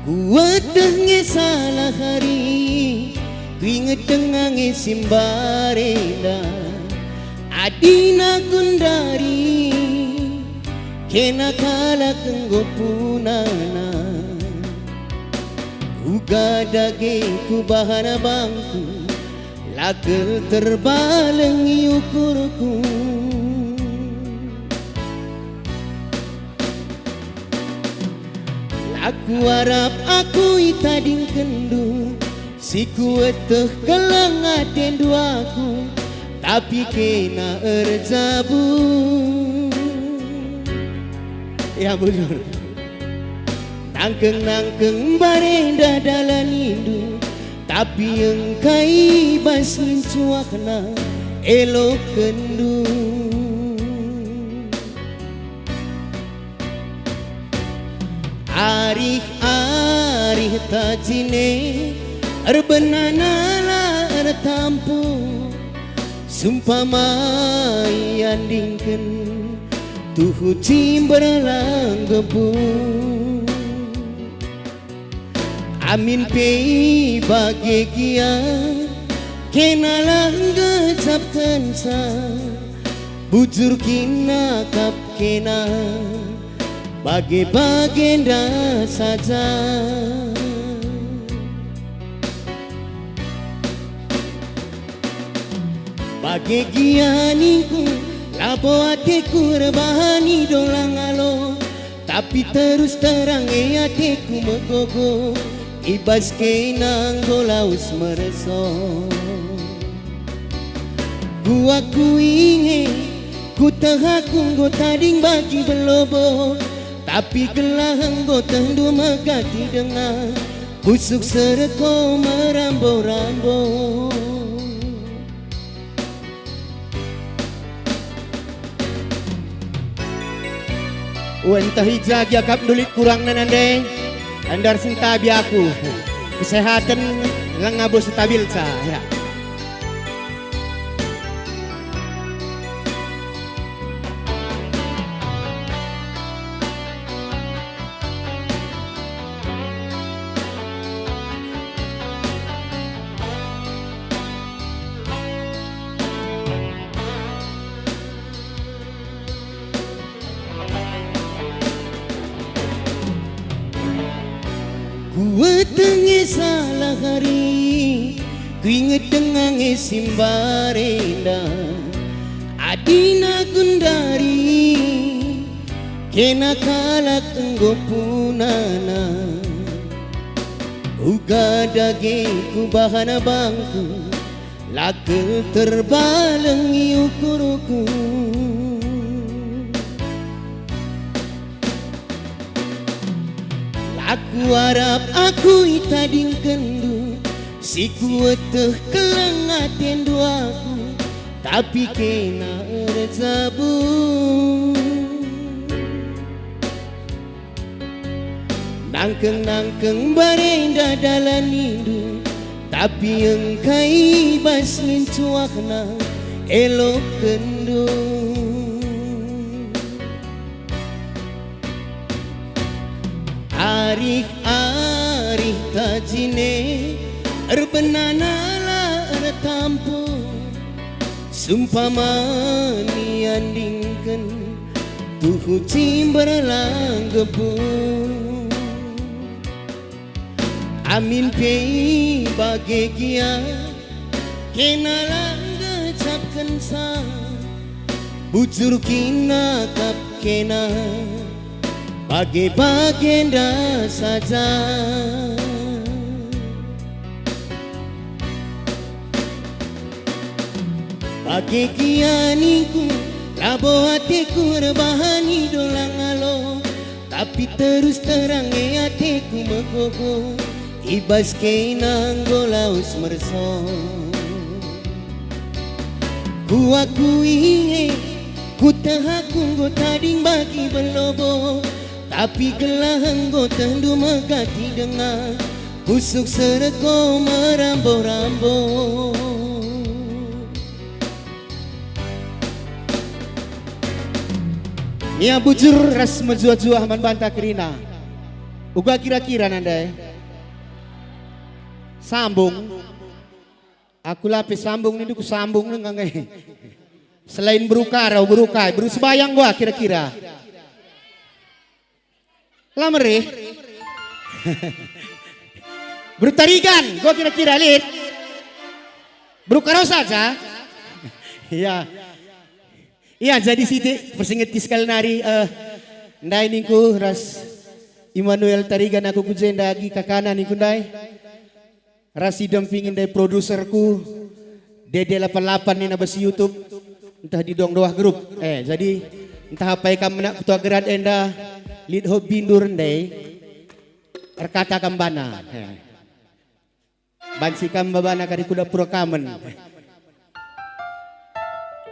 Kuatnya salah hari ku inget dengannya simbarenda adina kundari kena kala kenggo punana uga dage ku bahana bangku lagel terbaleng ukurku aku harap aku itading kendu si kueteh kelang aten duaku tapi kena erjabu ya bujur nangkeng barenda dalan indu tapi engkai basin cuakna elok kendu arih tajine erbenana ertampu sumpamai andingken tuhu cimberlang gebu amin pei bagegia kenalang gecapkan sa bujur kina kap kena bagi bagenda saja bagi gianinku lapo ateku rebahani dolang alo tapi terus terang ateku megogo ibas kenang golaus mereso gua ku ingin ku tehaku go tading bagi belobo tapi gelang go tendu megati dengar busuk sereko merambo-rambo Wentah hijag yakap nulit kurang nanande andar sintabi aku kesehatan langabo stabil sa ya. Kuatenge salah hari ku inget dengan simbarenda adina gundari kena kalak enggo punana Uga dagingku bahan bangku, lakel terbalengi ukuruku. Laku harap aku itading kendu, si kuateh kelengaten duaku, tapi kena rezabu. Nangkeng-nangkeng barenda dalam nindu, tapi engkai bas mencuakna elok kendu. Arih-arih tajine erbenana ertampu, sumpamani andingken tuhu cimberlang gebu. Amin pei bagegia kenalan gecapkan sa bujur kina kap kena bage bagenda saja. Bage kianiku labo hatiku rebahani dolang alo, tapi terus terang hatiku megogo. Ibas kenang golaus merso, ku inge ku tahaku go tading bagi belobo, tapi gelahang go tendu megati dengar busuk sereko merambo-rambo. Nia bujur ras menjua-jua man banta kerina, uga kira-kira nandai sambung, aku lapis sambung ini ku sambung nengangay. Selain berukarau berukai, berusebayang gua kira-kira. Lamere, bertarigan, gua kira-kira lihat. Berukarau saja. Iya, iya jadi siti persingit sekali nari. Ndai niku ras Immanuel tarigan aku kujenda lagi kakana niku ndai. Rasi dampingin dari produserku Dede 88 ni nabas YouTube, entah di dong doah grup. Jadi entah apa yang nak ketua geran enda lead hob bindur ndai erkata kambana. Bansi kambana kari kuda pura kamen.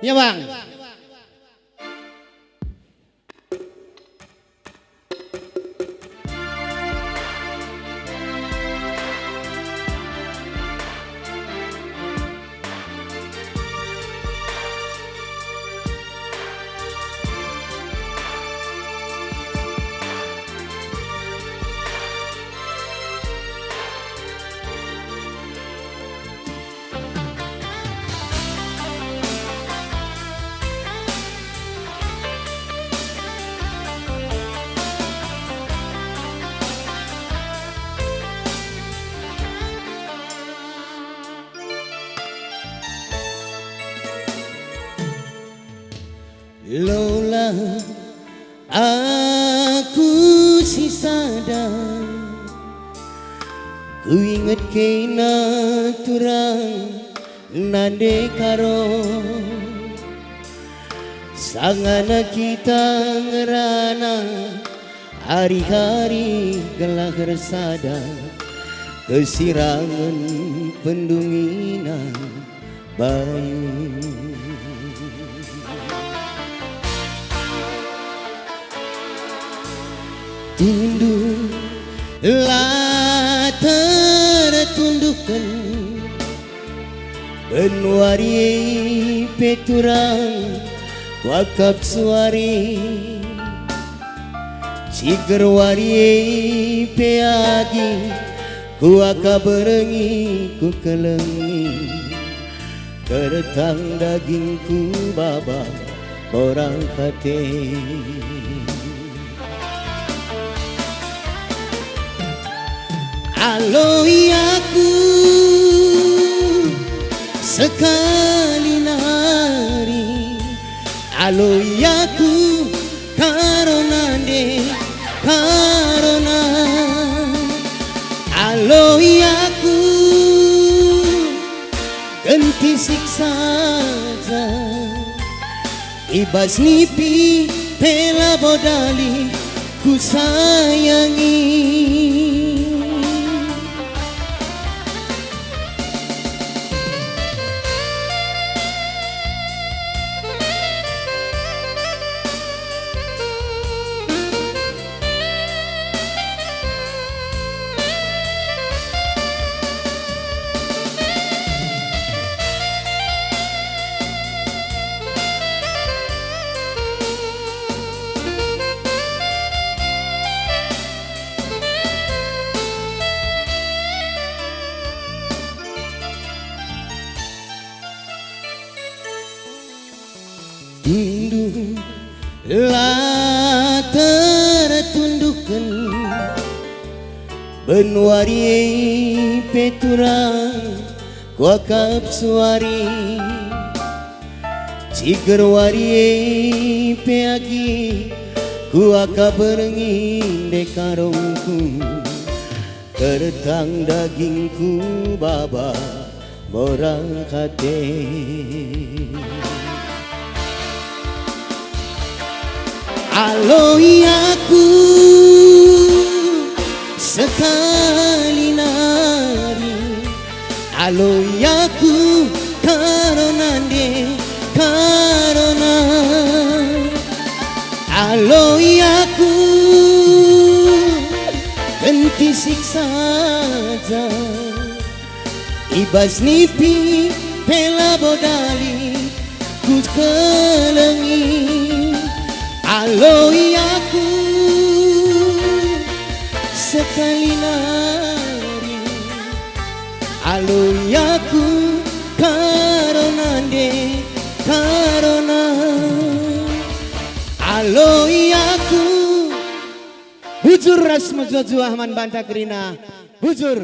Ya bang. Lola aku si sadar, ku inget kena turang nande karo, sangana kita ngerana hari-hari gelah resada, kesirangan pendungina bayu. Tunduk lah tertundukkan benwari peturang wakap suari cigerwari peagi kuaka berengi ku kelengi keretang dagingku baba orang hati. Aloi aku sekali nari, aloi aku karona de karona, aloi henti siksa ibas nipi pela bodali ku sayangi. Tunduk lah tertundukkan benwari peturang kuakap suari cigerwari peagi kuakap berengin dekarongku tertang dagingku baba borang kate. Aloi aku sekali nari, aloi aku karena aloi aku henti siksa ibas nipi pela bodali ku kelengi. Aloi aku sekali nari, aloi aku karena aloi aku bujur ras mejojo Ahman Banta Krina bujur.